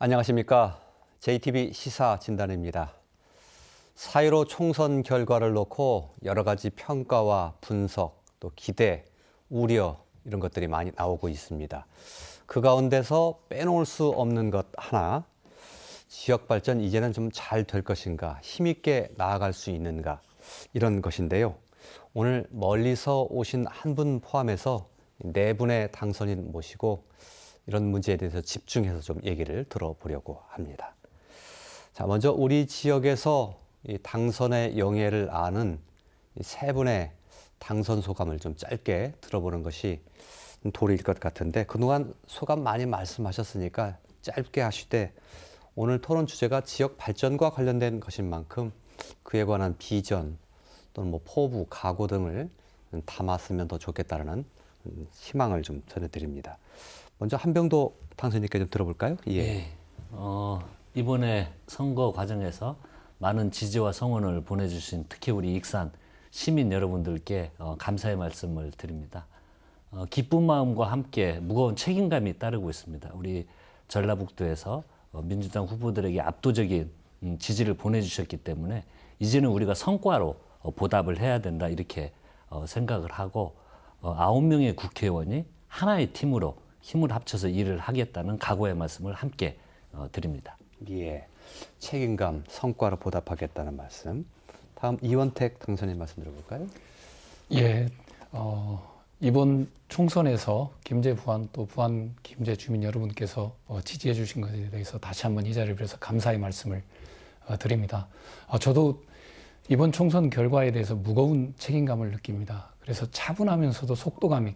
안녕하십니까. JTBC 시사 진단입니다. 4.15 총선 결과를 놓고 여러 가지 평가와 분석, 또 기대, 우려 이런 것들이 많이 나오고 있습니다. 그 가운데서 빼놓을 수 없는 것 하나, 지역 발전 이제는 좀 잘 될 것인가, 힘있게 나아갈 수 있는가 이런 것인데요. 오늘 멀리서 오신 한 분 포함해서 네 분의 당선인 모시고 이런 문제에 대해서 집중해서 좀 얘기를 들어보려고 합니다. 자, 먼저 우리 지역에서 이 당선의 영예를 아는 이 세 분의 당선 소감을 좀 짧게 들어보는 것이 도리일 것 같은데, 그동안 소감 많이 말씀하셨으니까 짧게 하시되, 오늘 토론 주제가 지역 발전과 관련된 것인 만큼 그에 관한 비전 또는 뭐 포부, 각오 등을 담았으면 더 좋겠다는 희망을 좀 전해드립니다. 먼저 한병도 당선인께 좀 들어볼까요? 예. 이번에 선거 과정에서 많은 지지와 성원을 보내주신 특히 우리 익산 시민 여러분들께 감사의 말씀을 드립니다. 기쁜 마음과 함께 무거운 책임감이 따르고 있습니다. 우리 전라북도에서 민주당 후보들에게 압도적인 지지를 보내주셨기 때문에 이제는 우리가 성과로 보답을 해야 된다, 이렇게 생각을 하고 9명의 국회의원이 하나의 팀으로 힘을 합쳐서 일을 하겠다는 각오의 말씀을 함께 드립니다. 예, 책임감, 성과로 보답하겠다는 말씀. 다음 이원택 당선인 말씀 들어볼까요? 예, 이번 총선에서 김제 부안 또 부안 김제 주민 여러분께서 지지해 주신 것에 대해서 다시 한번 이 자리를 빌어서 감사의 말씀을 드립니다. 저도 이번 총선 결과에 대해서 무거운 책임감을 느낍니다. 그래서 차분하면서도 속도감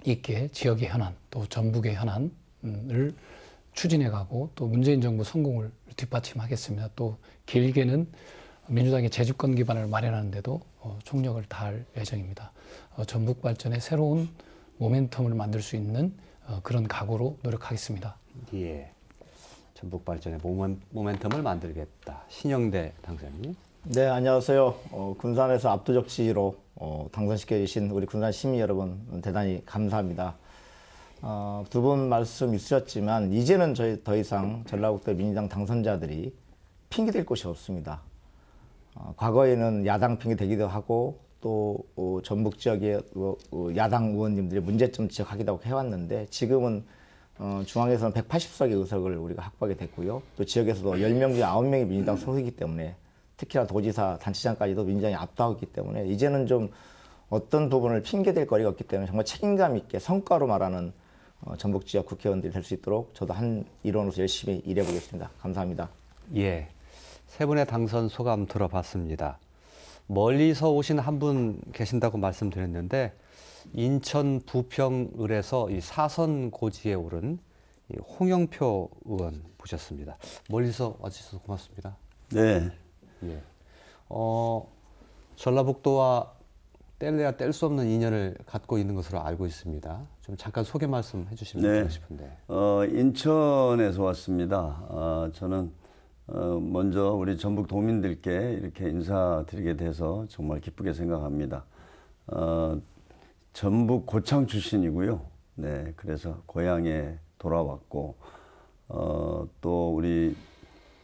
있게 지역의 현안, 또 전북의 현안을 추진해가고 또 문재인 정부 성공을 뒷받침하겠습니다. 또 길게는 민주당의 재주권 기반을 마련하는데도 총력을 다할 예정입니다. 전북 발전의 새로운 모멘텀을 만들 수 있는 그런 각오로 노력하겠습니다. 예, 전북 발전의 모멘텀을 만들겠다. 신영대 당선인. 네, 안녕하세요. 군산에서 압도적 지지로 당선시켜 주신 우리 군산 시민 여러분 대단히 감사합니다. 두 분 말씀 있으셨지만 이제는 저희 더 이상 전라북도 민주당 당선자들이 핑계댈 곳이 없습니다. 과거에는 야당 핑계 대기도 하고 또 전북 지역의 야당 의원님들이 문제점 지적하기도 해왔는데, 지금은 중앙에서는 180석의 의석을 우리가 확보하게 됐고요. 또 지역에서도 10명 중에 9명이 민주당 소속이기 때문에, 특히나 도지사, 단체장까지도 민주당이 압도하고 있기 때문에 이제는 좀 어떤 부분을 핑계댈 거리가 없기 때문에 정말 책임감 있게 성과로 말하는 전북 지역 국회의원들이 될 수 있도록 저도 한 일원으로서 열심히 일해보겠습니다. 감사합니다. 예, 세 분의 당선 소감 들어봤습니다. 멀리서 오신 한 분 계신다고 말씀드렸는데, 인천 부평을에서 이 사선 고지에 오른 이 홍영표 의원 모셨습니다. 멀리서 와주셔서 고맙습니다. 네. 예. 전라북도와 뗄래야 뗄 수 없는 인연을 갖고 있는 것으로 알고 있습니다. 좀 잠깐 소개 말씀 해주시면 좋겠 싶은데. 인천에서 왔습니다. 저는 먼저 우리 전북 도민들께 이렇게 인사드리게 돼서 정말 기쁘게 생각합니다. 전북 고창 출신이고요. 네, 그래서 고향에 돌아왔고, 또 우리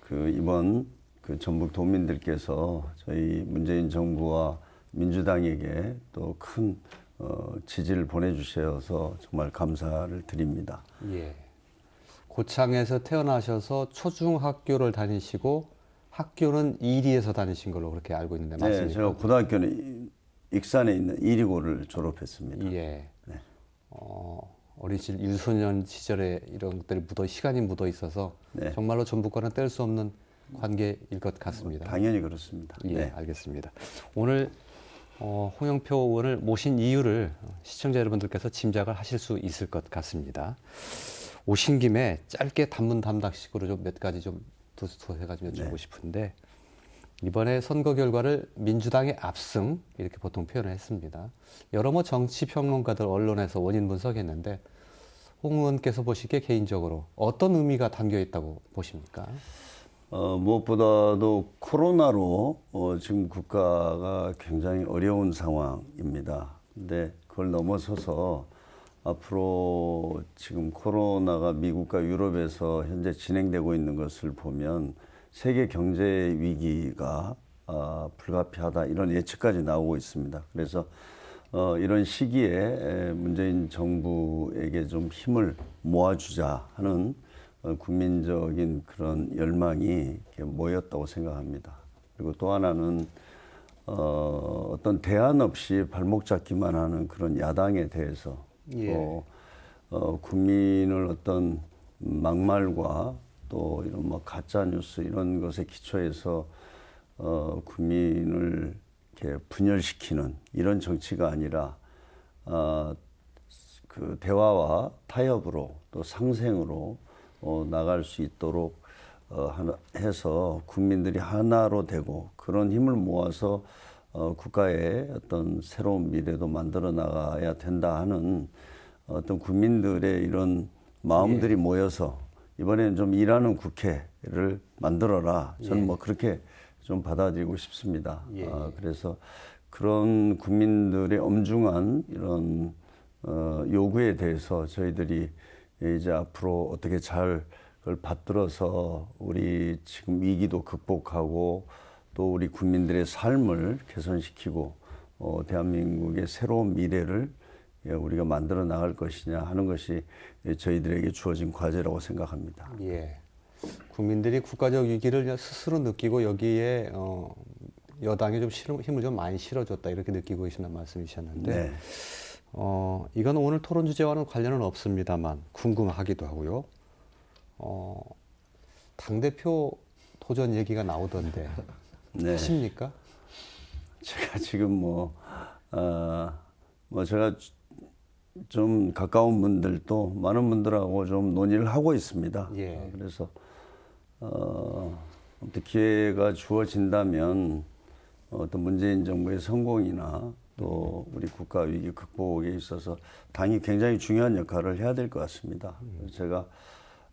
이번 전북 도민들께서 저희 문재인 정부와 민주당에게 또 큰 지지를 보내주셔서 정말 감사를 드립니다. 예. 고창에서 태어나셔서 초중학교를 다니시고 학교는 이리에서 다니신 걸로 그렇게 알고 있는데 맞습니까? 네, 제가 고등학교는 익산에 있는 이리고를 졸업했습니다. 예. 네. 어린 유소년 시절에 이런 것들이 시간이 묻어 있어서 네. 정말로 전북과는 뗄 수 없는 관계일 것 같습니다. 당연히 그렇습니다. 예, 네. 알겠습니다. 오늘 홍영표 의원을 모신 이유를 시청자 여러분들께서 짐작을 하실 수 있을 것 같습니다. 오신 김에 짧게 단문담닥식으로 좀 몇 가지 좀 두세 가지 여쭤보고 싶은데, 이번에 선거 결과를 민주당의 압승 이렇게 보통 표현을 했습니다. 여러 정치 평론가들 언론에서 원인 분석했는데, 홍 의원께서 보시기에 개인적으로 어떤 의미가 담겨 있다고 보십니까? 무엇보다도 코로나로 지금 국가가 굉장히 어려운 상황입니다. 근데 그걸 넘어서서 앞으로 지금 코로나가 미국과 유럽에서 현재 진행되고 있는 것을 보면 세계 경제 위기가 불가피하다 이런 예측까지 나오고 있습니다. 그래서 이런 시기에 문재인 정부에게 좀 힘을 모아주자 하는 국민적인 그런 열망이 이렇게 모였다고 생각합니다. 그리고 또 하나는 어떤 대안 없이 발목 잡기만 하는 그런 야당에 대해서 예. 또 국민을 어떤 막말과 또 이런 뭐 가짜 뉴스 이런 것에 기초해서 국민을 이렇게 분열시키는 이런 정치가 아니라 그 대화와 타협으로 또 상생으로 나갈 수 있도록 해서 국민들이 하나로 되고 그런 힘을 모아서 국가의 어떤 새로운 미래도 만들어 나가야 된다 하는 어떤 국민들의 이런 마음들이 모여서 이번에는 좀 일하는 국회를 만들어라. 저는 뭐 그렇게 좀 받아들이고 싶습니다. 그래서 그런 국민들의 엄중한 이런 요구에 대해서 저희들이 이제 앞으로 어떻게 잘 그걸 받들어서 우리 지금 위기도 극복하고 또 우리 국민들의 삶을 개선시키고 대한민국의 새로운 미래를 우리가 만들어 나갈 것이냐 하는 것이 저희들에게 주어진 과제라고 생각합니다. 예. 국민들이 국가적 위기를 스스로 느끼고 여기에 여당이 좀 힘을 좀 많이 실어줬다 이렇게 느끼고 계신다는 말씀이셨는데 네. 이건 오늘 토론 주제와는 관련은 없습니다만 궁금하기도 하고요. 당대표 도전 얘기가 나오던데 네. 하십니까? 제가 지금 제가 좀 가까운 분들도 많은 분들하고 좀 논의를 하고 있습니다. 예. 그래서 어떤 기회가 주어진다면 어떤 문재인 정부의 성공이나 또 우리 국가 위기 극복에 있어서 당이 굉장히 중요한 역할을 해야 될 것 같습니다. 제가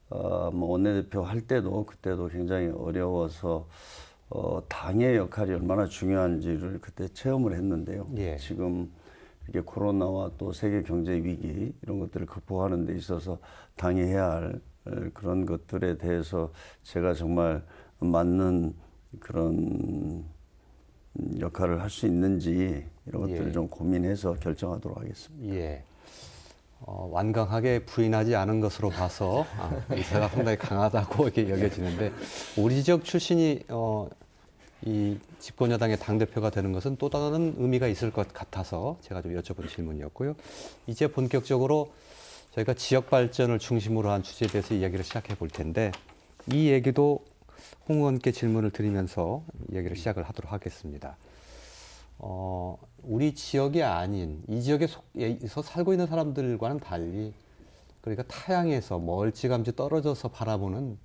뭐 원내대표 할 때도 그때도 굉장히 어려워서 당의 역할이 얼마나 중요한지를 그때 체험을 했는데요. 예. 지금 이게 코로나와 또 세계 경제 위기 이런 것들을 극복하는 데 있어서 당이 해야 할 그런 것들에 대해서 제가 정말 맞는 그런 역할을 할 수 있는지 이런 것들을 좀 고민해서 결정하도록 하겠습니다. 예. 완강하게 부인하지 않은 것으로 봐서 의사가 상당히 강하다고 이렇게 여겨지는데 우리 지역 출신이 이 집권 여당의 당대표가 되는 것은 또 다른 의미가 있을 것 같아서 제가 좀 여쭤본 질문이었고요. 이제 본격적으로 저희가 지역 발전을 중심으로 한 주제에 대해서 이야기를 시작해 볼 텐데 이 얘기도 홍 의원께 질문을 드리면서 이야기를 시작을 하도록 하겠습니다. 우리 지역이 아닌 이 지역에서 살고 있는 사람들과는 달리 그러니까 타향에서 멀찌감치 떨어져서 바라보는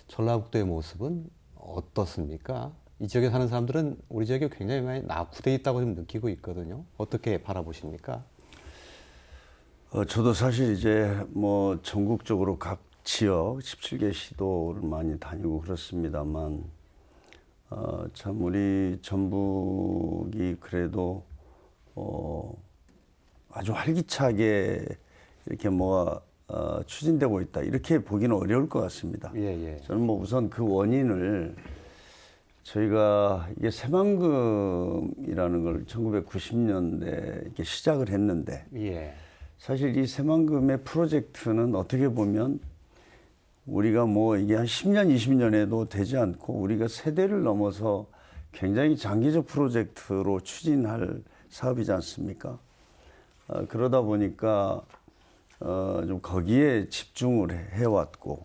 전라북도의 모습은 어떻습니까? 이 지역에 사는 사람들은 우리 지역이 굉장히 많이 낙후되어 있다고 좀 느끼고 있거든요. 어떻게 바라보십니까? 저도 사실 이제 뭐 전국적으로 각 지역 17개 시도를 많이 다니고 그렇습니다만 참 우리 전북이 그래도 아주 활기차게 이렇게 뭐가 추진되고 있다 이렇게 보기는 어려울 것 같습니다. 예. 저는 뭐 우선 그 원인을 저희가 이게 새만금이라는 걸 1990년대 이렇게 시작을 했는데 예. 사실 이 새만금의 프로젝트는 어떻게 보면 우리가 뭐 이게 한 10년, 20년에도 되지 않고 우리가 세대를 넘어서 굉장히 장기적 프로젝트로 추진할 사업이지 않습니까? 그러다 보니까 좀 거기에 집중을 해왔고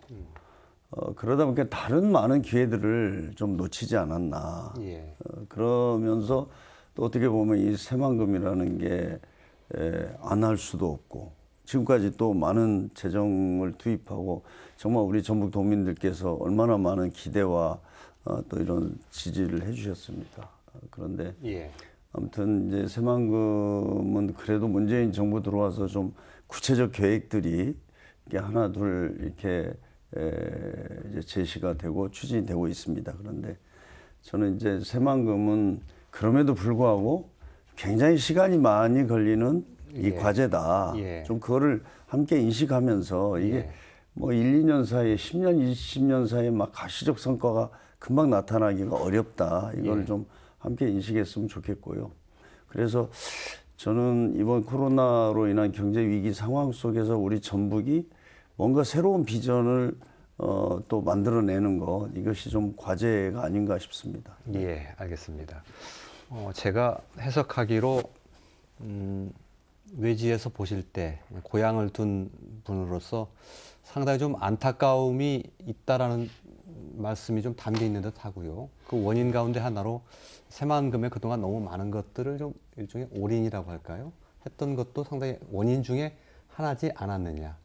그러다 보니까 다른 많은 기회들을 좀 놓치지 않았나. 예. 그러면서 또 어떻게 보면 이 새만금이라는 게 안 할 수도 없고 지금까지 또 많은 재정을 투입하고 정말 우리 전북 도민들께서 얼마나 많은 기대와 또 이런 지지를 해주셨습니까? 그런데 예. 아무튼 이제 새만금은 그래도 문재인 정부 들어와서 좀 구체적 계획들이 이렇게 하나 둘 이렇게 이제 제시가 되고 추진이 되고 있습니다. 그런데 저는 이제 새만금은 그럼에도 불구하고 굉장히 시간이 많이 걸리는 이 예. 과제다. 예. 좀 그거를 함께 인식하면서 이게 예. 뭐 1, 2년 사이에 10년, 20년 사이에 막 가시적 성과가 금방 나타나기가 어렵다. 이걸 예. 좀 함께 인식했으면 좋겠고요. 그래서 저는 이번 코로나로 인한 경제 위기 상황 속에서 우리 전북이 뭔가 새로운 비전을 또 만들어내는 것, 이것이 좀 과제가 아닌가 싶습니다. 예, 알겠습니다. 제가 해석하기로 외지에서 보실 때 고향을 둔 분으로서 상당히 좀 안타까움이 있다라는 말씀이 좀 담겨 있는 듯 하고요. 그 원인 가운데 하나로 새만금에 그동안 너무 많은 것들을 좀 일종의 올인이라고 할까요? 했던 것도 상당히 원인 중에 하나지 않았느냐.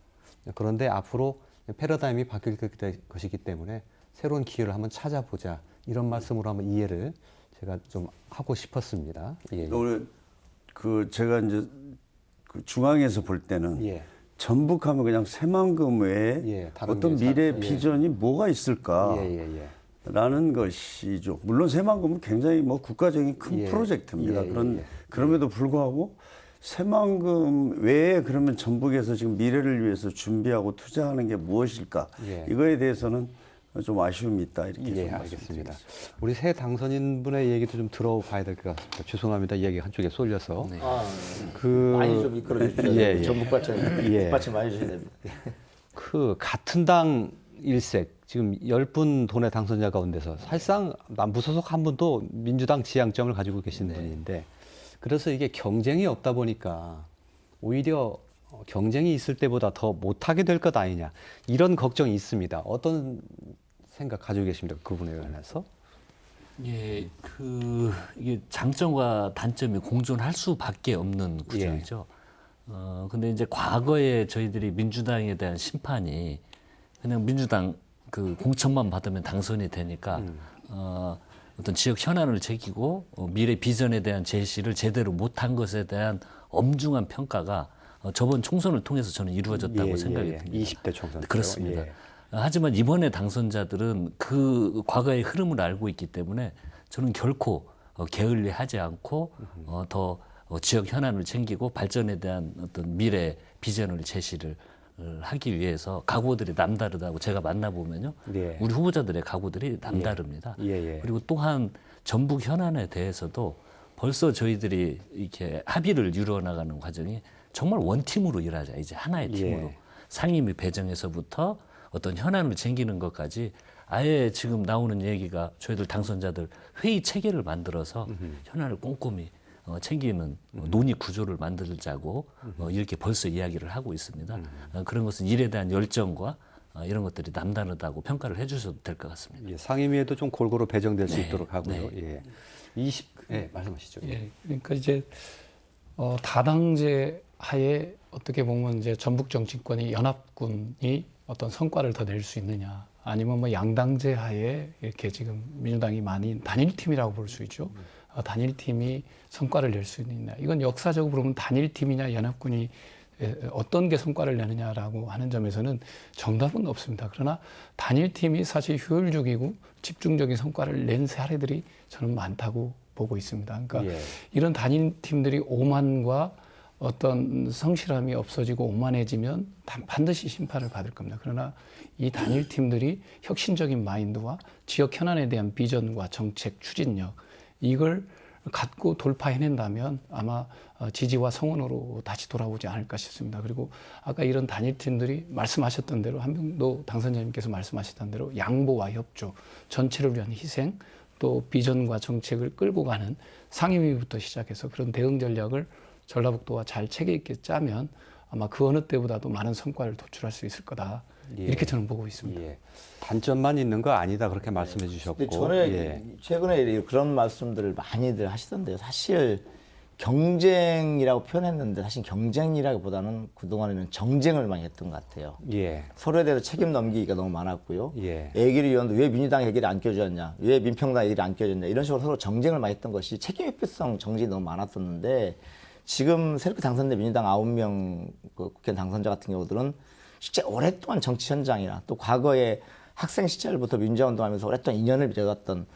그런데 앞으로 패러다임이 바뀔 것이기 때문에 새로운 기회를 한번 찾아보자. 이런 말씀으로 한번 이해를 제가 좀 하고 싶었습니다. 예. 오늘 제가 이제 그 중앙에서 볼 때는 예. 전북하면 그냥 새만금 외에 예, 다른 어떤 게 미래 예. 비전이 뭐가 있을까? 예, 예, 예. 라는 것이죠. 물론 새만금은 굉장히 뭐 국가적인 큰 예. 프로젝트입니다. 예, 예. 그럼에도 불구하고 새만금 외에 그러면 전북에서 지금 미래를 위해서 준비하고 투자하는 게 무엇일까? 예. 이거에 대해서는 좀 아쉬움이 있다. 이렇게 예, 좀 알겠습니다. 말씀드리겠습니다. 우리 새 당선인분의 얘기도 좀 들어봐야 될 것 같습니다. 죄송합니다. 이야기 한쪽에 쏠려서. 네. 많이 좀 이끌어 주십시오. 예, 예. 전북 발전 예. 뒷받침 많이 해주셔야 됩니다. 그 같은 당 일색 지금 10분 돈의 당선자 가운데서 사실상 무소속 한 분도 민주당 지향점을 가지고 계신 분인데 그래서 이게 경쟁이 없다 보니까 오히려 경쟁이 있을 때보다 더 못하게 될 것 아니냐 이런 걱정이 있습니다. 어떤 생각 가지고 계십니까? 그 부분에 관해서? 예, 이게 장점과 단점이 공존할 수밖에 없는 구조이죠. 근데 이제 과거에 저희들이 민주당에 대한 심판이 그냥 민주당 그 공천만 받으면 당선이 되니까 어떤 지역 현안을 제기고 미래 비전에 대한 제시를 제대로 못한 것에 대한 엄중한 평가가 저번 총선을 통해서 저는 이루어졌다고 생각이 듭니다. 20대 총선. 그렇습니다. 예. 하지만 이번에 당선자들은 그 과거의 흐름을 알고 있기 때문에 저는 결코 게을리하지 않고 더 지역 현안을 챙기고 발전에 대한 어떤 미래 비전을 제시를 하기 위해서 각오들이 남다르다고 제가 만나보면요. 예. 우리 후보자들의 각오들이 남다릅니다. 예, 예. 그리고 또한 전북 현안에 대해서도 벌써 저희들이 이렇게 합의를 이루어나가는 과정이 정말 원팀으로 일하자. 이제 하나의 팀으로. 예. 상임위 배정에서부터 어떤 현안을 챙기는 것까지 아예 지금 나오는 얘기가 저희들 당선자들 회의 체계를 만들어서 현안을 꼼꼼히 챙기는 논의 구조를 만들자고 이렇게 벌써 이야기를 하고 있습니다. 그런 것은 일에 대한 열정과 이런 것들이 남다르다고 평가를 해주셔도 될 것 같습니다. 예, 상임위에도 좀 골고루 배정될 수 네, 있도록 하고요. 예. 말씀하시죠. 예, 그러니까 이제 다당제 하에 어떻게 보면 이제 전북 정치권이 연합군이 어떤 성과를 더 낼 수 있느냐, 아니면 뭐 양당제 하에 이렇게 지금 민주당이 많이 단일팀이라고 볼 수 있죠. 단일팀이 성과를 낼 수 있느냐, 이건 역사적으로 보면 단일팀이냐 연합군이 어떤 게 성과를 내느냐라고 하는 점에서는 정답은 없습니다. 그러나 단일팀이 사실 효율적이고 집중적인 성과를 낸 사례들이 저는 많다고 보고 있습니다. 그러니까 예. 이런 단일팀들이 오만과 어떤 성실함이 없어지고 오만해지면 반드시 심판을 받을 겁니다. 그러나 이 단일팀들이 혁신적인 마인드와 지역 현안에 대한 비전과 정책, 추진력, 이걸 갖고 돌파해낸다면 아마 지지와 성원으로 다시 돌아오지 않을까 싶습니다. 그리고 아까 이런 단일팀들이 말씀하셨던 대로, 한명도 당선자님께서 말씀하셨던 대로 양보와 협조, 전체를 위한 희생, 또 비전과 정책을 끌고 가는 상임위부터 시작해서 그런 대응 전략을 전라북도와 잘 체계 있게 짜면 아마 그 어느 때보다도 많은 성과를 도출할 수 있을 거다. 예. 이렇게 저는 보고 있습니다. 예. 단점만 있는 거 아니다 그렇게 말씀해 주셨고. 근데 전에 예. 최근에 그런 말씀들을 많이들 하시던데요. 사실 경쟁이라고 표현했는데 사실 경쟁이라기보다는 그동안에는 정쟁을 많이 했던 것 같아요. 예. 서로에 대해서 책임 넘기기가 너무 많았고요. 예. 얘기를 이었는데 왜 민주당 얘기를 안 껴줬냐, 왜 민평당 얘기를 안 껴줬냐, 이런 식으로 서로 정쟁을 많이 했던 것이 책임회피성 정쟁이 너무 많았었는데, 지금 새롭게 당선된 민주당 9명 그 국회의원 당선자 같은 경우들은 실제 오랫동안 정치 현장이나 또 과거에 학생 시절부터 민주화 운동하면서 오랫동안 인연을 맺어갔던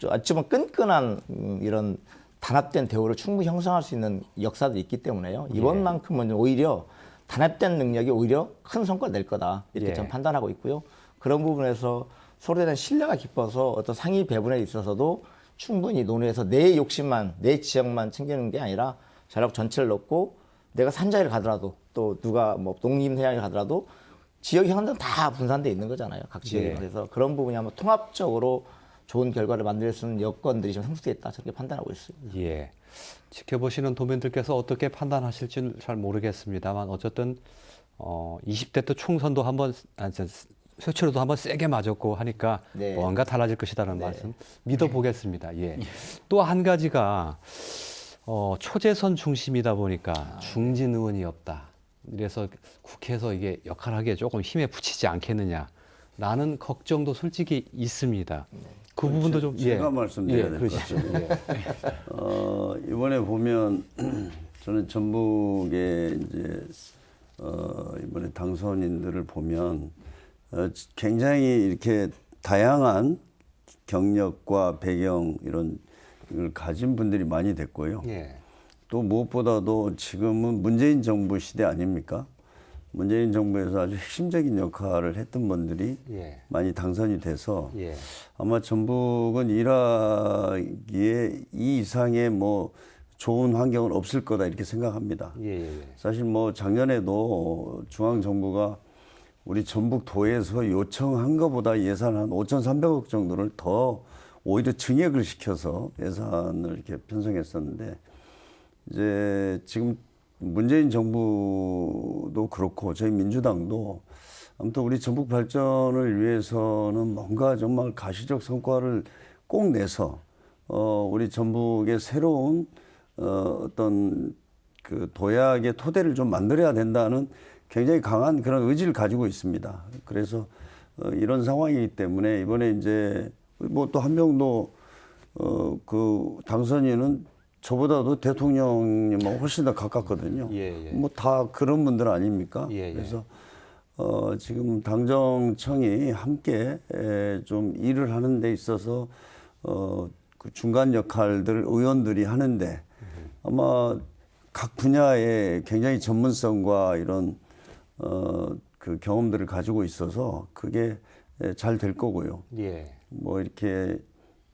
어찌 보면 끈끈한 이런 단합된 대우를 충분히 형성할 수 있는 역사도 있기 때문에요. 이번만큼은 오히려 단합된 능력이 오히려 큰 성과를 낼 거다 이렇게 예. 저는 판단하고 있고요. 그런 부분에서 서로에 대한 신뢰가 깊어서 어떤 상위 배분에 있어서도 충분히 논의해서 내 욕심만, 내 지역만 챙기는 게 아니라 전략 전체를 넣고 내가 산자를 가더라도 또 누가 뭐 농림해양에 가더라도 지역이 항상 다 분산돼 있는 거잖아요. 각 지역에. 예. 그래서 그런 부분이 한번 통합적으로 좋은 결과를 만들 수 있는 여건들이 좀 형성돼 있다 저렇게 판단하고 있습니다. 예. 지켜보시는 도민들께서 어떻게 판단하실지는 잘 모르겠습니다만 어쨌든 20대 때 총선도 한번 표치로도 한번 세게 맞았고 하니까 네. 뭔가 달라질 것이다라는 네. 말씀 믿어보겠습니다. 예. 또 한 가지가 초재선 중심이다 보니까 중진 의원이 없다. 이래서 국회에서 이게 역할하기에 조금 힘에 부치지 않겠느냐라는 걱정도 솔직히 있습니다. 그 부분도 좀 제가 말씀드려야 될 것 그러시죠. 같습니다. 이번에 보면 저는 전북의 이제 이번에 당선인들을 보면 굉장히 이렇게 다양한 경력과 배경 이런 걸 가진 분들이 많이 됐고요. 예. 또 무엇보다도 지금은 문재인 정부 시대 아닙니까? 문재인 정부에서 아주 핵심적인 역할을 했던 분들이 예. 많이 당선이 돼서 예. 아마 전북은 일하기에 이 이상의 뭐 좋은 환경은 없을 거다 이렇게 생각합니다. 예. 사실 뭐 작년에도 중앙정부가 우리 전북도에서 요청한 것보다 예산 한 5,300억 정도를 더 오히려 증액을 시켜서 예산을 이렇게 편성했었는데 이제 지금 문재인 정부도 그렇고 저희 민주당도 아무튼 우리 전북 발전을 위해서는 뭔가 정말 가시적 성과를 꼭 내서 우리 전북의 새로운 어떤 그 도약의 토대를 좀 만들어야 된다는 굉장히 강한 그런 의지를 가지고 있습니다. 그래서 이런 상황이기 때문에 이번에 이제 뭐 또 한 명도 그 당선인은 저보다도 대통령님하고 훨씬 더 가깝거든요. 예, 예. 뭐 다 그런 분들 아닙니까? 예, 예. 그래서 지금 당정청이 함께 좀 일을 하는 데 있어서 그 중간 역할들 의원들이 하는데 아마 각 분야에 굉장히 전문성과 이런 그 경험들을 가지고 있어서 그게 잘 될 거고요. 예. 뭐 이렇게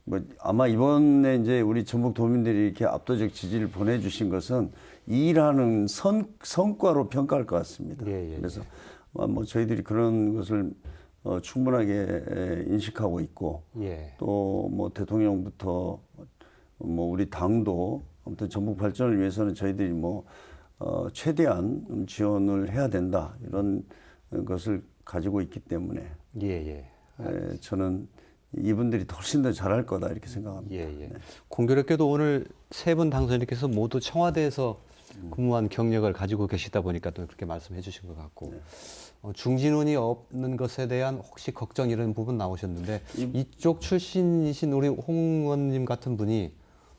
뭐 아마 이번에 이제 우리 전북 도민들이 이렇게 압도적 지지를 보내주신 것은 이 일하는 성과로 평가할 것 같습니다. 예, 예, 그래서 뭐 저희들이 그런 것을 충분하게 인식하고 있고 예. 또 뭐 대통령부터 뭐 우리 당도 아무튼 전북 발전을 위해서는 저희들이 뭐 최대한 지원을 해야 된다 이런 것을 가지고 있기 때문에 예. 저는 이분들이 훨씬 더 잘할 거다 이렇게 생각합니다. 예. 공교롭게도 오늘 세 분 당선인께서 모두 청와대에서 근무한 경력을 가지고 계시다 보니까 또 그렇게 말씀해 주신 것 같고 중진원이 없는 것에 대한 혹시 걱정 이런 부분 나오셨는데 이쪽 출신이신 우리 홍 의원님 같은 분이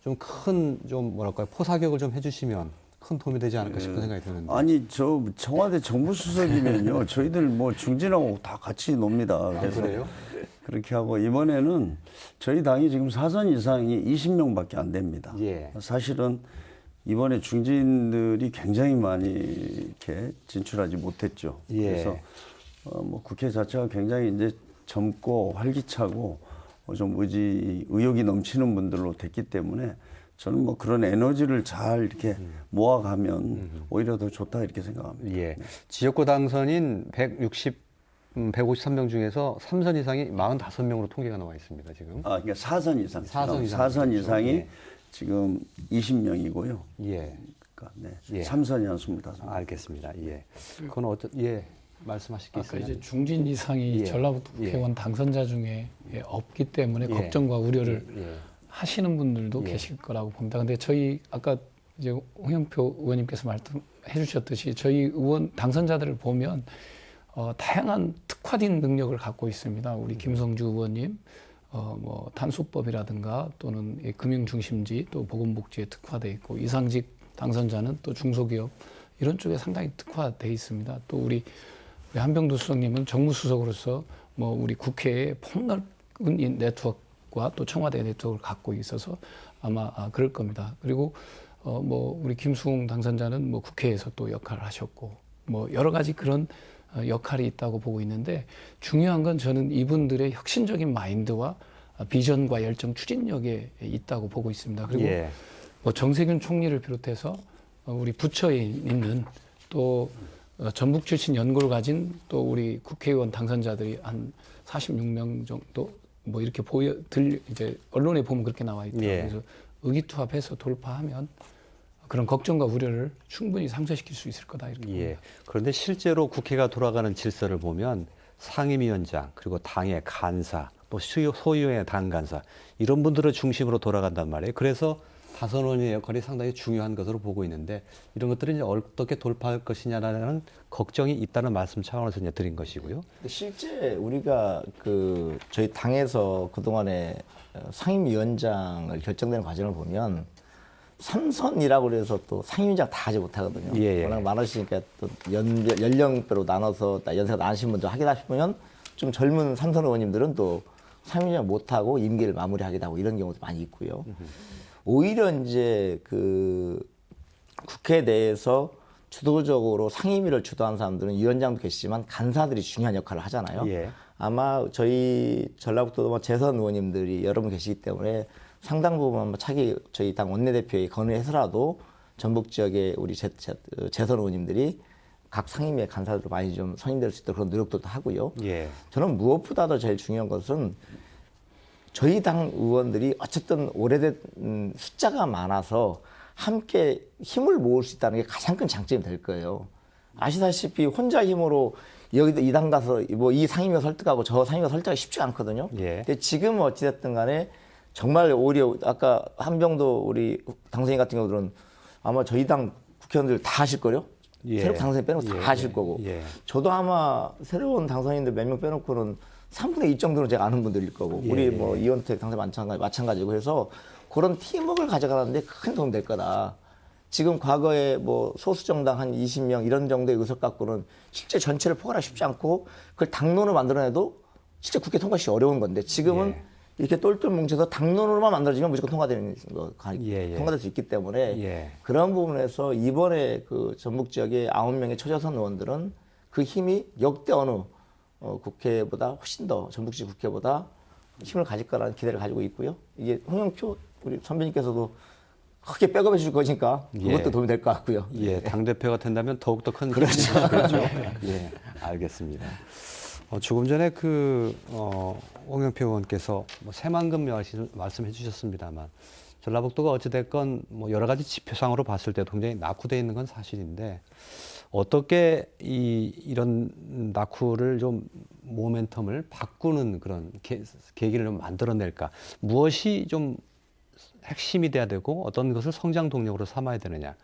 좀 큰 좀 뭐랄까요 포사격을 좀 해주시면 큰 도움이 되지 않을까 싶은 생각이 드는데. 아니 저 청와대 정무수석이면요 저희들 뭐 중진하고 다 같이 놉니다. 그래서 그래요? 그렇게 하고 이번에는 저희 당이 지금 사선 이상이 20명밖에 안 됩니다. 예. 사실은 이번에 중진들이 굉장히 많이 이렇게 진출하지 못했죠. 예. 그래서 뭐 국회 자체가 굉장히 이제 젊고 활기차고 좀 의욕이 넘치는 분들로 됐기 때문에 저는 뭐 그런 에너지를 잘 이렇게 모아가면 오히려 더 좋다 이렇게 생각합니다. 예. 지역구 당선인 153명 중에서 3선 이상이 45명으로 통계가 나와 있습니다, 지금. 그러니까 사선 이상. 사선 이상. 사선 이상이 예. 지금 20명이고요. 예. 그러니까 네. 예. 3선이 한 25명. 알겠습니다. 예. 그건 말씀하실 게 아까 있으면. 이제 중진 이상이 예. 전라북도 국회의원 당선자 중에 없기 때문에 예. 걱정과 우려를 예. 하시는 분들도 예. 계실 거라고 봅니다. 근데 저희 아까 이제 홍영표 의원님께서 말씀해 주셨듯이 저희 의원 당선자들을 보면 다양한 특화된 능력을 갖고 있습니다. 우리 김성주 의원님 뭐 탄소법이라든가 또는 금융중심지 또 보건복지에 특화돼 있고 이상직 당선자는 또 중소기업 이런 쪽에 상당히 특화돼 있습니다. 또 우리 한병두 수석님은 정무수석으로서 뭐 우리 국회에 폭넓은 이 네트워크와 또 청와대 네트워크를 갖고 있어서 아마 그럴 겁니다. 그리고 뭐 우리 김수웅 당선자는 뭐 국회에서 또 역할을 하셨고 뭐 여러 가지 그런 역할이 있다고 보고 있는데 중요한 건 저는 이분들의 혁신적인 마인드와 비전과 열정, 추진력에 있다고 보고 있습니다. 그리고 예. 뭐 정세균 총리를 비롯해서 우리 부처에 있는 또 전북 출신 연고를 가진 또 우리 국회의원 당선자들이 한 46명 정도 뭐 이렇게 이제 언론에 보면 그렇게 나와 있더라고요. 예. 그래서 의기투합해서 돌파하면 그런 걱정과 우려를 충분히 상쇄시킬 수 있을 거다 이렇게 예. 봅니다. 그런데 실제로 국회가 돌아가는 질서를 보면 상임위원장 그리고 당의 간사 또 소유의 당 간사 이런 분들을 중심으로 돌아간단 말이에요. 그래서 다선 의원의 역할이 상당히 중요한 것으로 보고 있는데 이런 것들을 이제 어떻게 돌파할 것이냐라는 걱정이 있다는 말씀 차원에서 이제 드린 것이고요. 실제 우리가 저희 당에서 그동안에 상임위원장을 결정되는 과정을 보면 3선이라고 그래서 또 상임위원장 다 하지 못하거든요. 예, 예. 워낙 많으시니까 또 연령대로 나눠서 연세가 많으신 분들 하기다 싶으면 좀 젊은 3선 의원님들은 또 상임위원장 못하고 임기를 마무리하기도 하고 이런 경우도 많이 있고요. 오히려 이제 국회 내에서 주도적으로 상임위를 주도한 사람들은 위원장도 계시지만 간사들이 중요한 역할을 하잖아요. 예. 아마 저희 전라북도 재선 의원님들이 여러 분 계시기 때문에 상당 부분 차기 저희 당 원내대표에 건의해서라도 전북 지역의 우리 재선 의원님들이 각 상임위의 간사들로 많이 좀 선임될 수 있도록 그런 노력도 하고요. 예. 저는 무엇보다도 제일 중요한 것은 저희 당 의원들이 어쨌든 오래된 숫자가 많아서 함께 힘을 모을 수 있다는 게 가장 큰 장점이 될 거예요. 아시다시피 혼자 힘으로 여기 이 당 가서 뭐 이 상임위 설득하고 저 상임위 설득하기 쉽지 않거든요. 예. 근데 지금은 어찌됐든 간에 정말 오히려 아까 한병도 우리 당선인 같은 경우들은 아마 저희 당 국회의원들 다 하실 거요. 예. 새로 당선인 빼놓고 다 예. 하실 거고. 예. 저도 아마 새로운 당선인들 몇 명 빼놓고는 3분의 2 정도는 제가 아는 분들일 거고. 예. 우리 뭐 이원택 당선 마찬가지고 해서 그런 팀워크를 가져가는데 큰 도움이 될 거다. 지금 과거에 뭐 소수정당 한 20명 이런 정도의 의석 갖고는 실제 전체를 포괄하기 쉽지 않고 그걸 당론을 만들어내도 실제 국회 통과시 어려운 건데 지금은 예. 이렇게 똘똘 뭉쳐서 당론으로만 만들어지면 무조건 통과되는 거 예, 예. 통과될 수 있기 때문에 예. 그런 부분에서 이번에 전북 지역의 9명의 초재선 의원들은 그 힘이 역대 어느 국회보다 훨씬 더 전북 지역 국회보다 힘을 가질 거라는 기대를 가지고 있고요. 이게 홍영표 우리 선배님께서도 크게 백업해 줄 거니까 그것도 예. 도움이 될 것 같고요. 예, 당대표가 된다면 더욱더 큰 그렇죠. 그렇죠. 예, 알겠습니다. 조금 전에 홍영표 의원께서 뭐 새만금 말씀해 주셨습니다만 전라북도가 어찌됐건 뭐 여러 가지 지표상으로 봤을 때 굉장히 낙후되어 있는 건 사실인데 어떻게 이런 낙후를 좀 모멘텀을 바꾸는 그런 계기를 좀 만들어낼까? 무엇이 좀 핵심이 돼야 되고 어떤 것을 성장 동력으로 삼아야 되느냐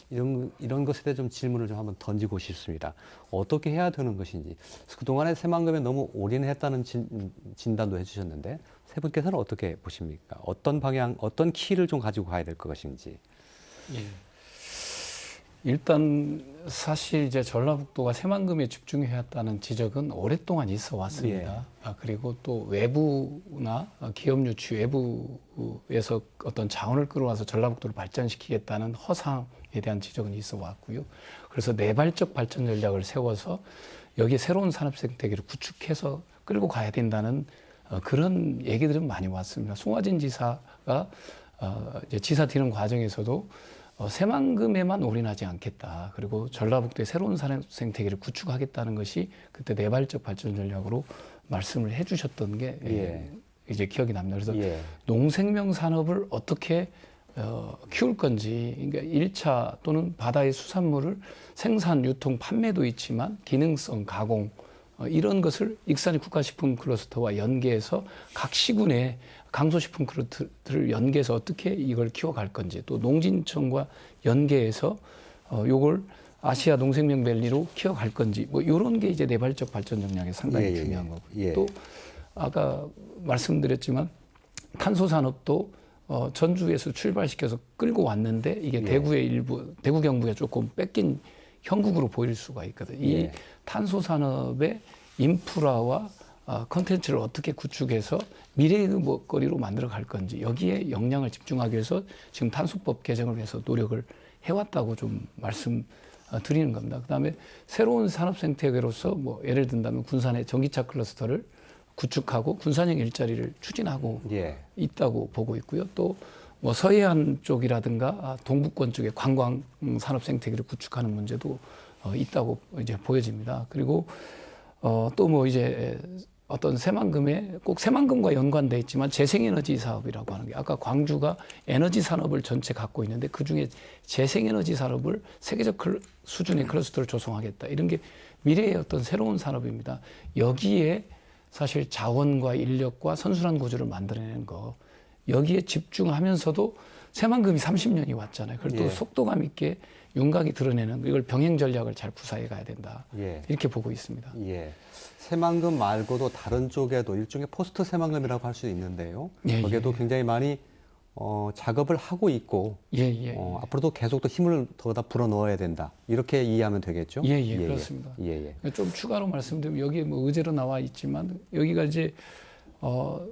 이런 것에 대해 좀 질문을 좀 한번 던지고 싶습니다. 어떻게 해야 되는 것인지 그동안에 새만금에 너무 올인했다는 진단도 해주셨는데 세 분께서는 어떻게 보십니까? 어떤 방향, 어떤 키를 좀 가지고 가야 될 것인지. 예. 일단 사실 이제 전라북도가 새만금에 집중해왔다는 지적은 오랫동안 있어 왔습니다. 그리고 또 외부나 기업 유치 외부에서 어떤 자원을 끌어와서 전라북도를 발전시키겠다는 허상에 대한 지적은 있어 왔고요. 그래서 내발적 발전 전략을 세워서 여기에 새로운 산업 생태계를 구축해서 끌고 가야 된다는 그런 얘기들은 많이 왔습니다. 송화진 지사가 이제 지사 되는 과정에서도 새만금에만 올인하지 않겠다. 그리고 전라북도의 새로운 산업 생태계를 구축하겠다는 것이 그때 내발적 발전 전략으로 말씀을 해주셨던 게 이제 기억이 납니다. 그래서 농생명 산업을 어떻게 키울 건지, 그러니까 1차 또는 바다의 수산물을 생산, 유통, 판매도 있지만 기능성, 가공 이런 것을 익산의 국가식품 클러스터와 연계해서 각 시군에 강소식품 클러스터를 연계해서 어떻게 이걸 키워갈 건지, 또 농진청과 연계해서 요걸 아시아 농생명밸리로 키워갈 건지, 뭐 이런 게 이제 내발적 발전 전략에 상당히 중요한 거고. 또 아까 말씀드렸지만 탄소 산업도 전주에서 출발시켜서 끌고 왔는데 이게 대구의 일부, 대구 경북에 조금 뺏긴 형국으로 보일 수가 있거든요. 이 탄소 산업의 인프라와 컨텐츠를 어떻게 구축해서 미래의 먹거리로 만들어 갈 건지 여기에 역량을 집중하기 위해서 지금 탄소법 개정을 위해서 노력을 해왔다고 좀 말씀드리는 겁니다. 그다음에 새로운 산업 생태계로서 뭐 예를 든다면 군산의 전기차 클러스터를 구축하고 군산형 일자리를 추진하고 예. 있다고 보고 있고요. 또 뭐 서해안 쪽이라든가 동북권 쪽에 관광 산업 생태계를 구축하는 문제도 있다고 이제 보여집니다. 그리고 또 뭐 이제 어떤 새만금에 꼭 새만금과 연관돼 있지만 재생에너지 사업이라고 하는 게 아까 광주가 에너지 산업을 전체 갖고 있는데 그 중에 재생에너지 산업을 세계적 수준의 클러스터를 조성하겠다. 이런 게 미래의 어떤 새로운 산업입니다. 여기에 사실 자원과 인력과 선순환 구조를 만들어내는 거 여기에 집중하면서도 새만금이 30년이 왔잖아요. 그걸 또 예. 속도감 있게 윤곽이 드러내는 이걸 병행 전략을 잘 구사해 가야 된다. 예. 이렇게 보고 있습니다. 예. 새만금 말고도 다른 쪽에도 일종의 포스트 새만금이라고 할 수 있는데요. 예, 거기에도 예. 굉장히 많이 작업을 하고 있고 예. 앞으로도 계속 또 힘을 더다 불어 넣어야 된다. 이렇게 이해하면 되겠죠? 예, 그렇습니다. 예. 좀 추가로 말씀드리면 여기에 뭐 의제로 나와 있지만 여기가 이제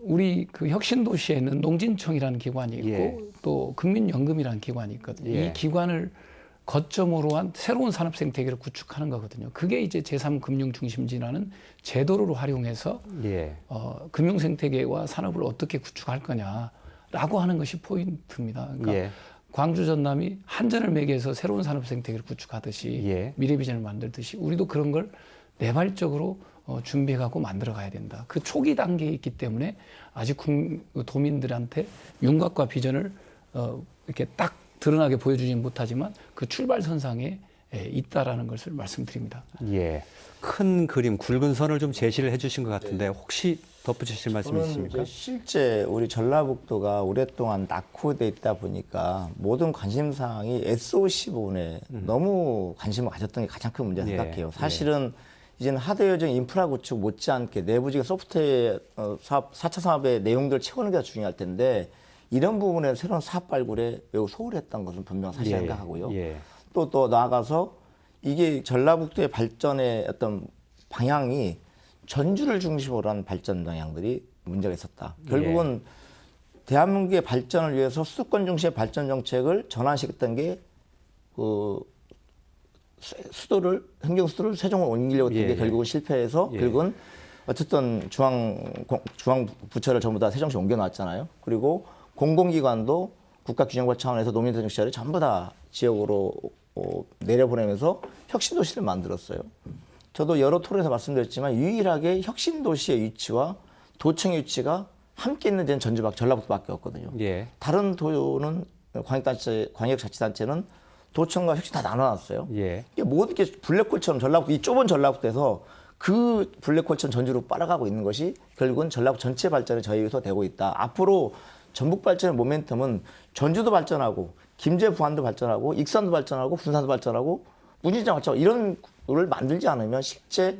우리 그 혁신도시에는 농진청이라는 기관이 있고 예. 또 국민연금이라는 기관이 있거든요. 예. 이 기관을 거점으로 한 새로운 산업 생태계를 구축하는 거거든요. 그게 이제 제3금융중심지라는 제도를 활용해서 예. 금융 생태계와 산업을 어떻게 구축할 거냐라고 하는 것이 포인트입니다. 그러니까 예. 광주 전남이 한전을 매개해서 새로운 산업 생태계를 구축하듯이 예. 미래 비전을 만들듯이 우리도 그런 걸 내발적으로 준비해가고 만들어 가야 된다. 그 초기 단계에 있기 때문에 아직 도민들한테 윤곽과 비전을 이렇게 딱 드러나게 보여주지는 못하지만 그 출발선상에 있다라는 것을 말씀드립니다. 예. 큰 그림, 굵은 선을 좀 제시를 해주신 것 같은데 혹시 덧붙이실 말씀 저는 있으십니까? 이제 실제 우리 전라북도가 오랫동안 낙후돼 있다 보니까 모든 관심사항이 SOC 부분에 너무 관심을 가졌던 게 가장 큰 문제라 예, 생각해요. 사실은 이제는 하드웨어적 인프라 구축 못지않게 내부적인 소프트웨어 사업, 4차 사업의 내용들을 채우는 게 더 중요할 텐데 이런 부분에 새로운 사업 발굴에 매우 소홀했던 것은 분명 사실 생각하고요. 예. 또 나아가서 이게 전라북도의 발전의 어떤 방향이 전주를 중심으로 한 발전 방향들이 문제가 있었다. 결국은 대한민국의 발전을 위해서 수도권 중심의 발전 정책을 전환시켰던 게 수도를 행정 수도를 세종으로 옮기려고 했던 게 결국은 실패해서 결국은 어쨌든 중앙 부처를 전부 다 세종시 옮겨놨잖아요. 그리고 공공기관도 국가규정법 차원에서 노민대정시절에 전부 다 지역으로 내려보내면서 혁신도시를 만들었어요. 저도 여러 토론에서 말씀드렸지만 유일하게 혁신도시의 위치와 도청의 위치가 함께 있는 데는 전라북도밖에 없거든요. 예. 다른 도는 광역자치단체는 도청과 혁신 다 나눠놨어요. 예. 이게 모든 게 블랙홀처럼 전라북도, 이 좁은 전라북도에서 그 블랙홀처럼 전주로 빨아가고 있는 것이 결국은 전라북도 전체 발전에 저희에서 되고 있다. 앞으로 전북 발전의 모멘텀은 전주도 발전하고 김제 부안도 발전하고 익산도 발전하고 군산도 발전하고 문진장 발전하고 이런 걸 만들지 않으면 실제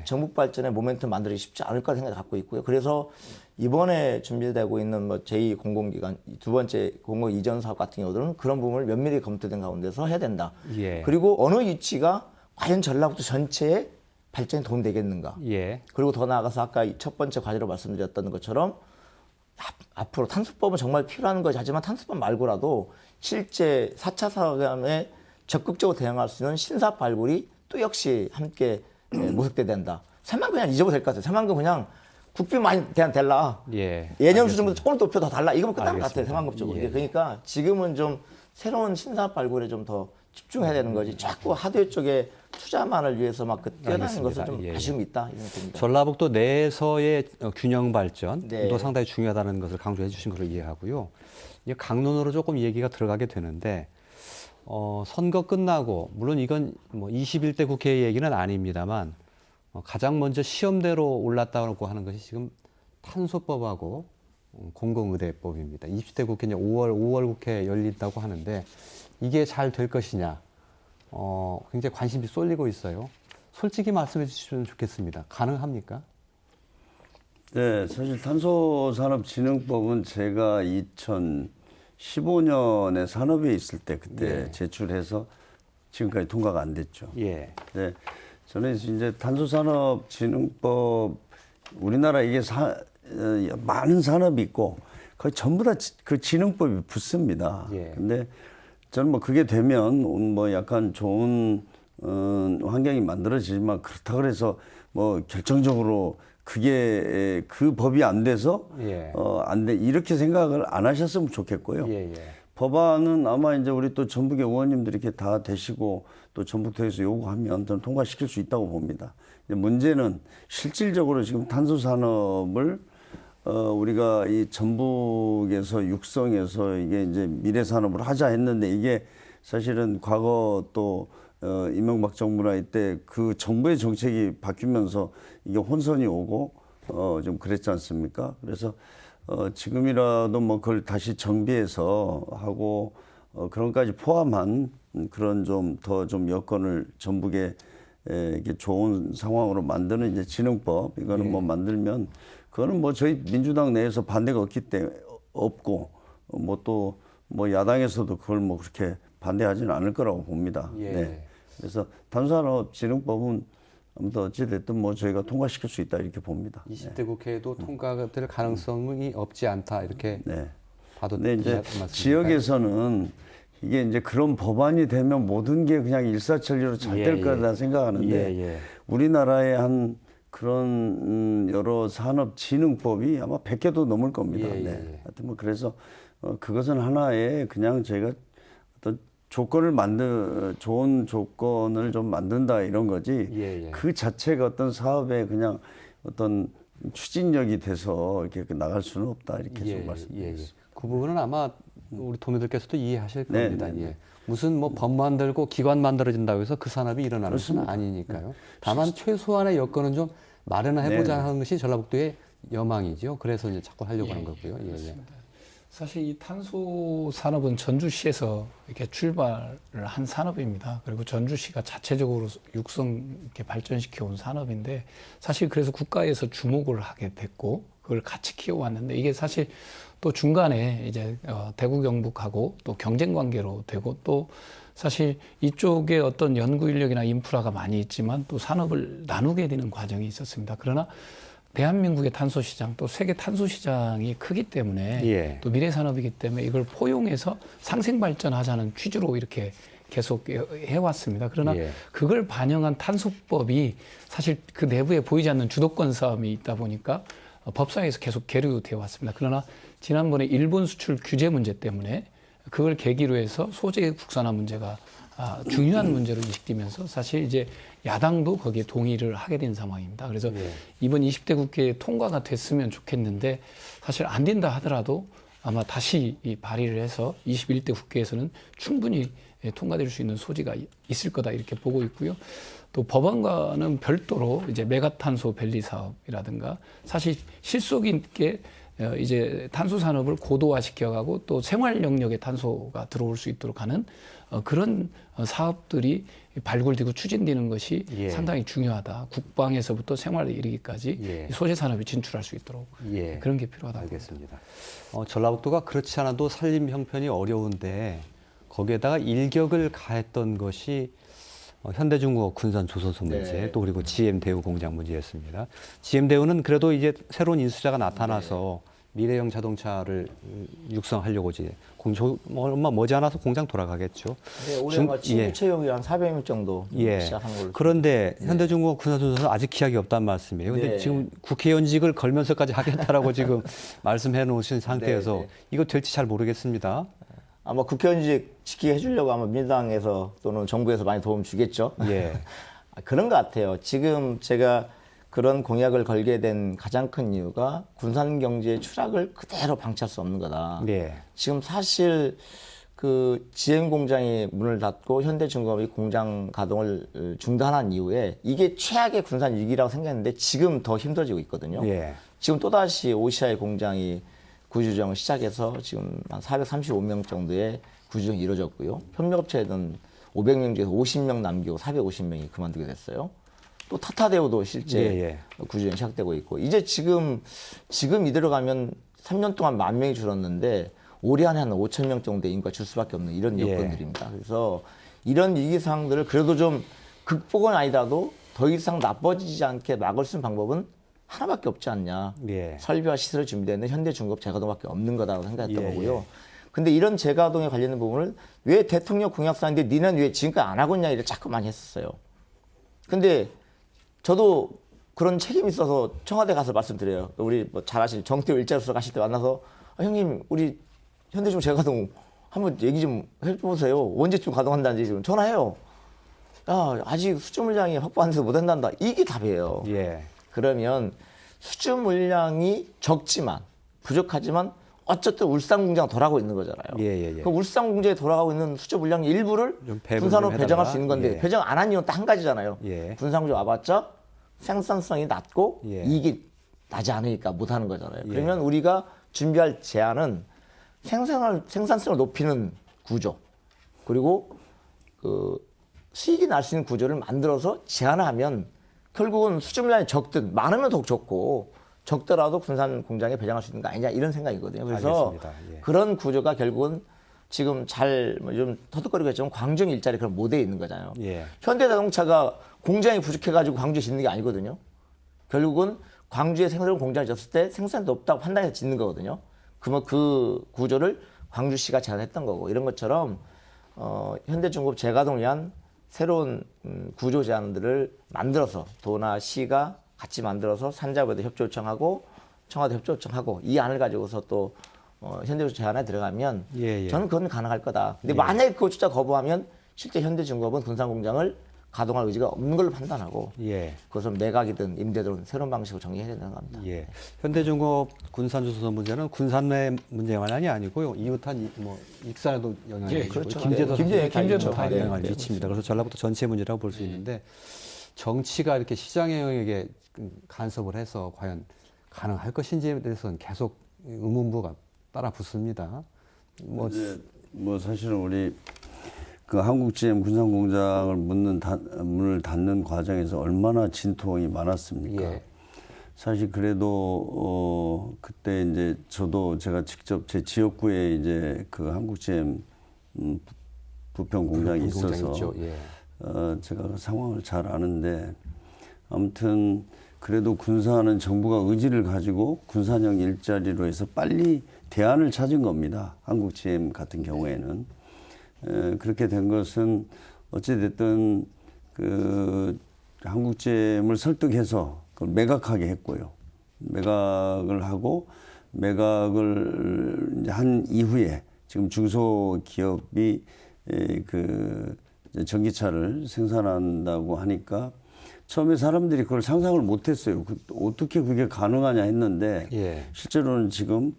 전북 발전의 모멘텀 만들기 쉽지 않을 거라 생각을 갖고 있고요. 그래서 이번에 준비되고 있는 뭐 제2공공기관 두 번째 공공 이전 사업 같은 경우들은 그런 부분을 면밀히 검토된 가운데서 해야 된다. 예. 그리고 어느 위치가 과연 전라북도 전체의 발전에 도움되겠는가. 예. 그리고 더 나아가서 아까 첫 번째 과제로 말씀드렸던 것처럼 앞으로 탄소법은 정말 필요한 것이 하지만 탄소법 말고라도 실제 4차 사업에 적극적으로 대응할 수 있는 신사업 발굴이 또 역시 함께 모색돼야 된다. 새만금 그냥 잊어도 될 것 같아요. 새만금 그냥 국비 많이 달라. 예년 수준보다 조금 높여 더 달라. 이거면 끝난 것 같아요. 새만금 쪽으로. 그러니까 지금은 좀 새로운 신사업 발굴에 좀 더 집중해야 되는 거지. 자꾸 하드웨어 쪽에 투자만을 위해서 막 뛰어다니는 것은 좀 아쉬움이 있다. 이런 생각입니다. 전라북도 내에서의 균형 발전도 네. 상당히 중요하다는 것을 강조해 주신 것을 이해하고요. 이제 강론으로 조금 얘기가 들어가게 되는데 선거 끝나고 물론 이건 뭐 21대 국회 얘기는 아닙니다만 가장 먼저 시험대로 올랐다고 하는 것이 지금 탄소법하고 공공의대법입니다. 20대 국회는 5월 국회 열린다고 하는데 이게 잘 될 것이냐 굉장히 관심이 쏠리고 있어요. 솔직히 말씀해 주시면 좋겠습니다. 가능합니까? 네, 사실 탄소산업진흥법은 제가 2015년에 산업에 있을 때 그때 제출해서 지금까지 통과가 안 됐죠. 예. 네, 저는 이제 탄소산업진흥법 우리나라 이게 많은 산업이 있고 거의 전부 다 그 진흥법이 붙습니다. 예. 근데 저는 뭐 그게 되면 뭐 약간 좋은 환경이 만들어지지만 그렇다 그래서 뭐 결정적으로 그게 그 법이 안 돼서 예. 안 돼 이렇게 생각을 안 하셨으면 좋겠고요. 예, 예. 법안은 아마 이제 우리 또 전북의 의원님들이 이렇게 다 되시고 또 전북도에서 요구하면 저는 통과시킬 수 있다고 봅니다. 이제 문제는 실질적으로 지금 탄소 산업을 우리가 이 전북에서 육성해서 이게 이제 미래 산업을 하자 했는데 이게 사실은 과거 또 이명박 정부나 이때 그 정부의 정책이 바뀌면서 이게 혼선이 오고 좀 그랬지 않습니까? 그래서 지금이라도 뭐 그걸 다시 정비해서 하고 그런 까지 포함한 그런 좀 더 좀 여건을 전북에 이게 좋은 상황으로 만드는 이제 진흥법 이거는 뭐 만들면 그거는 뭐 저희 민주당 내에서 반대가 없기 때문에 없고 뭐 또 뭐 야당에서도 그걸 뭐 그렇게 반대하지는 않을 거라고 봅니다. 예. 네. 그래서 탄소산업 진흥법은 아무튼 어찌됐든 뭐 저희가 통과시킬 수 있다 이렇게 봅니다. 20대 국회에도 통과될 가능성이 없지 않다 이렇게 네. 봐도 근데 이제 말씀일까요? 지역에서는 이게 이제 그런 법안이 되면 모든 게 그냥 일사천리로 잘 될 예, 거다 예. 생각하는데 예, 예. 우리나라의 한 그런 여러 산업 진흥법이 아마 100개도 넘을 겁니다. 예, 예, 네. 예. 하여튼 뭐 그래서 그것은 하나의 그냥 저희가 어떤 좋은 조건을 좀 만든다 이런 거지. 예, 예. 그 자체가 어떤 사업에 그냥 어떤 추진력이 돼서 이렇게 나갈 수는 없다 이렇게 좀 말씀드리겠습니다. 그 부분은 아마 우리 도민들께서도 이해하실 네, 겁니다. 네, 네. 예. 무슨 뭐 법 만들고 기관 만들어진다고 해서 그 산업이 일어나는 것은 아니니까요. 다만 최소한의 여건은 좀 마련해보자 네, 네. 하는 것이 전라북도의 여망이죠. 그래서 이제 자꾸 하려고 하는 거고요. 예, 예. 사실 이 탄소 산업은 전주시에서 이렇게 출발을 한 산업입니다. 그리고 전주시가 자체적으로 육성 이렇게 발전시켜 온 산업인데 사실 그래서 국가에서 주목을 하게 됐고 그걸 같이 키워왔는데 이게 사실 또 중간에 이제 대구 경북하고 또 경쟁 관계로 되고 또 사실 이쪽에 어떤 연구 인력이나 인프라가 많이 있지만 또 산업을 나누게 되는 과정이 있었습니다. 그러나 대한민국의 탄소 시장 또 세계 탄소 시장이 크기 때문에 예. 또 미래 산업이기 때문에 이걸 포용해서 상생 발전하자는 취지로 이렇게 계속 해왔습니다. 그러나 예. 그걸 반영한 탄소법이 사실 그 내부에 보이지 않는 주도권 싸움이 있다 보니까 법상에서 계속 계류되어 왔습니다. 그러나 지난번에 일본 수출 규제 문제 때문에 그걸 계기로 해서 소재 국산화 문제가 중요한 문제로 인식되면서 사실 이제 야당도 거기에 동의를 하게 된 상황입니다. 그래서 이번 20대 국회에 통과가 됐으면 좋겠는데 사실 안 된다 하더라도 아마 다시 이 발의를 해서 21대 국회에서는 충분히 통과될 수 있는 소지가 있을 거다 이렇게 보고 있고요. 또 법안과는 별도로 이제 메가탄소 밸리 사업이라든가 사실 실속 있게 이제 탄소 산업을 고도화시켜가고 또 생활 영역에 탄소가 들어올 수 있도록 하는 그런 사업들이 발굴되고 추진되는 것이 예. 상당히 중요하다. 국방에서부터 생활에 이르기까지 예. 소재 산업이 진출할 수 있도록 예. 그런 게 필요하다. 알겠습니다. 전라북도가 그렇지 않아도 살림 형편이 어려운데 거기에다가 일격을 가했던 것이 현대중공업 군산 조선소 문제, 네. 또 그리고 GM대우 공장 문제였습니다. GM대우는 그래도 이제 새로운 인수자가 나타나서 미래형 자동차를 육성하려고 이제 얼마 머지않아서 공장 돌아가겠죠. 네, 올해 아마 친구 채용이 한 400명 정도 예. 시작한 걸로. 그런데 현대중공업 군산조선소는 아직 기약이 없단 말씀이에요. 근데 네. 지금 국회의원직을 걸면서까지 하겠다라고 지금 말씀해 놓으신 상태에서 네, 네. 이거 될지 잘 모르겠습니다. 아마 국회의원직 지키게 해주려고 아마 민주당에서 또는 정부에서 많이 도움 주겠죠. 예. 그런 것 같아요. 지금 제가 그런 공약을 걸게 된 가장 큰 이유가 군산 경제의 추락을 그대로 방치할 수 없는 거다. 예. 지금 사실 그 GM 공장이 문을 닫고 현대중공업이 공장 가동을 중단한 이후에 이게 최악의 군산 위기라고 생각했는데 지금 더 힘들어지고 있거든요. 예. 지금 또다시 OCI 공장이 구조조정을 시작해서 지금 한 435명 정도의 구조조정이 이루어졌고요. 협력업체는 500명 중에서 50명 남기고 450명이 그만두게 됐어요. 또 타타대우도 실제 구조조정이 시작되고 있고 이제 지금 이대로 가면 3년 동안 10,000명이 줄었는데 올해 안에 한 5,000명 정도의 인구가 줄 수밖에 없는 이런 여건들입니다. 그래서 이런 위기 상황들을 그래도 좀 극복은 아니라도 더 이상 나빠지지 않게 막을 수 있는 방법은 하나밖에 없지 않냐. 예. 설비와 시설이 준비되어 있는 현대중공업 재가동밖에 없는 거다라고 생각했던 예, 거고요. 근데 이런 재가동에 관련된 부분을 왜 대통령 공약사인데 니는 왜 지금까지 안 하고 있냐 이를 자꾸 많이 했었어요. 근데 저도 그런 책임이 있어서 청와대 가서 말씀드려요. 우리 뭐 잘 아시는 정태호 일자수석 가실 때 만나서 형님 우리 현대중 재가동 한번 얘기 좀 해보세요. 언제쯤 가동한다는지 지금 전화해요. 야 아직 수주 물량이 확보 안 돼서 못 한단다. 이게 답이에요. 예. 그러면 수주 물량이 적지만 부족하지만 어쨌든 울산 공장 돌아가고 있는 거잖아요. 예. 그 울산 공장에 돌아가고 있는 수주 물량 일부를 좀 배분 군산으로 좀 배정할 해달라. 수 있는 건데 예. 배정 안 한 이유는 딱 한 가지잖아요. 예. 군산 공장 와봤자 생산성이 낮고 예. 이익이 나지 않으니까 못 하는 거잖아요. 예. 그러면 우리가 준비할 제안은 생산성을 높이는 구조 그리고 그 수익이 날 수 있는 구조를 만들어서 제안하면 결국은 수주 물량이 적든 많으면 더욱 적고 적더라도 군산 공장에 배정할 수 있는 거 아니냐 이런 생각이거든요. 그래서 알겠습니다. 예. 그런 구조가 결국은 지금 좀 터득거리고 했지만 광주형 일자리 그런 모델이 있는 거잖아요. 예. 현대자동차가 공장이 부족해가지고 광주에 짓는 게 아니거든요. 결국은 광주에 생산 공장을 졌을 때 생산이 높다고 판단해서 짓는 거거든요. 그러면 그 구조를 광주시가 제안했던 거고 이런 것처럼 현대중공업 재가동을 위한 새로운 구조 제안들을 만들어서 도나 시가 같이 만들어서 산자부에도 협조 요청하고 청와대 협조 요청하고 이 안을 가지고서 또 현대중공업 제안에 들어가면 예. 저는 그건 가능할 거다. 근데 만약에 그거 진짜 거부하면 실제 현대중공업은 군산공장을 가동할 의지가 없는 걸로 판단하고 예. 그것은 매각이든 임대든 새로운 방식으로 정리해야 된다고 합니다. 예. 현대중공업 군산주소서 문제는 군산 내 문제만이 아니고요. 이웃한 익산에도 영향을 예, 미치고 그렇죠. 김제도 김제도 다 네, 영향을 네, 미칩니다. 그래서 전라북도 전체 문제라고 볼 수 있는데 정치가 이렇게 시장의 영역에 간섭을 해서 과연 가능할 것인지에 대해서는 계속 의문부가 따라 붙습니다. 이제 사실은 우리 그 한국GM 군산공장을 문을 닫는 과정에서 얼마나 진통이 많았습니까? 예. 사실 그래도 그때 이제 제가 직접 제 지역구에 이제 그 한국GM 부평 공장이 있어서 있죠. 예. 제가 그 상황을 잘 아는데 아무튼 그래도 군산은 정부가 의지를 가지고 군산형 일자리로 해서 빨리 대안을 찾은 겁니다. 한국GM 같은 경우에는. 그렇게 된 것은 어찌됐든 그 한국GM을 설득해서 그걸 매각하게 했고요. 매각을 하고 매각을 이제 한 이후에 지금 중소기업이 그 전기차를 생산한다고 하니까 처음에 사람들이 그걸 상상을 못했어요. 어떻게 그게 가능하냐 했는데 예. 실제로는 지금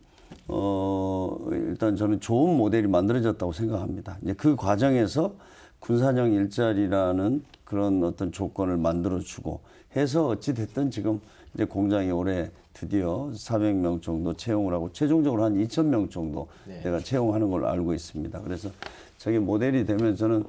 일단 저는 좋은 모델이 만들어졌다고 생각합니다. 이제 그 과정에서 군산형 일자리라는 그런 어떤 조건을 만들어주고 해서 어찌됐든 지금 이제 공장이 올해 드디어 400명 정도 채용을 하고 최종적으로 한 2,000명 정도 내가 채용하는 걸로 알고 있습니다. 그래서 저게 모델이 되면 저는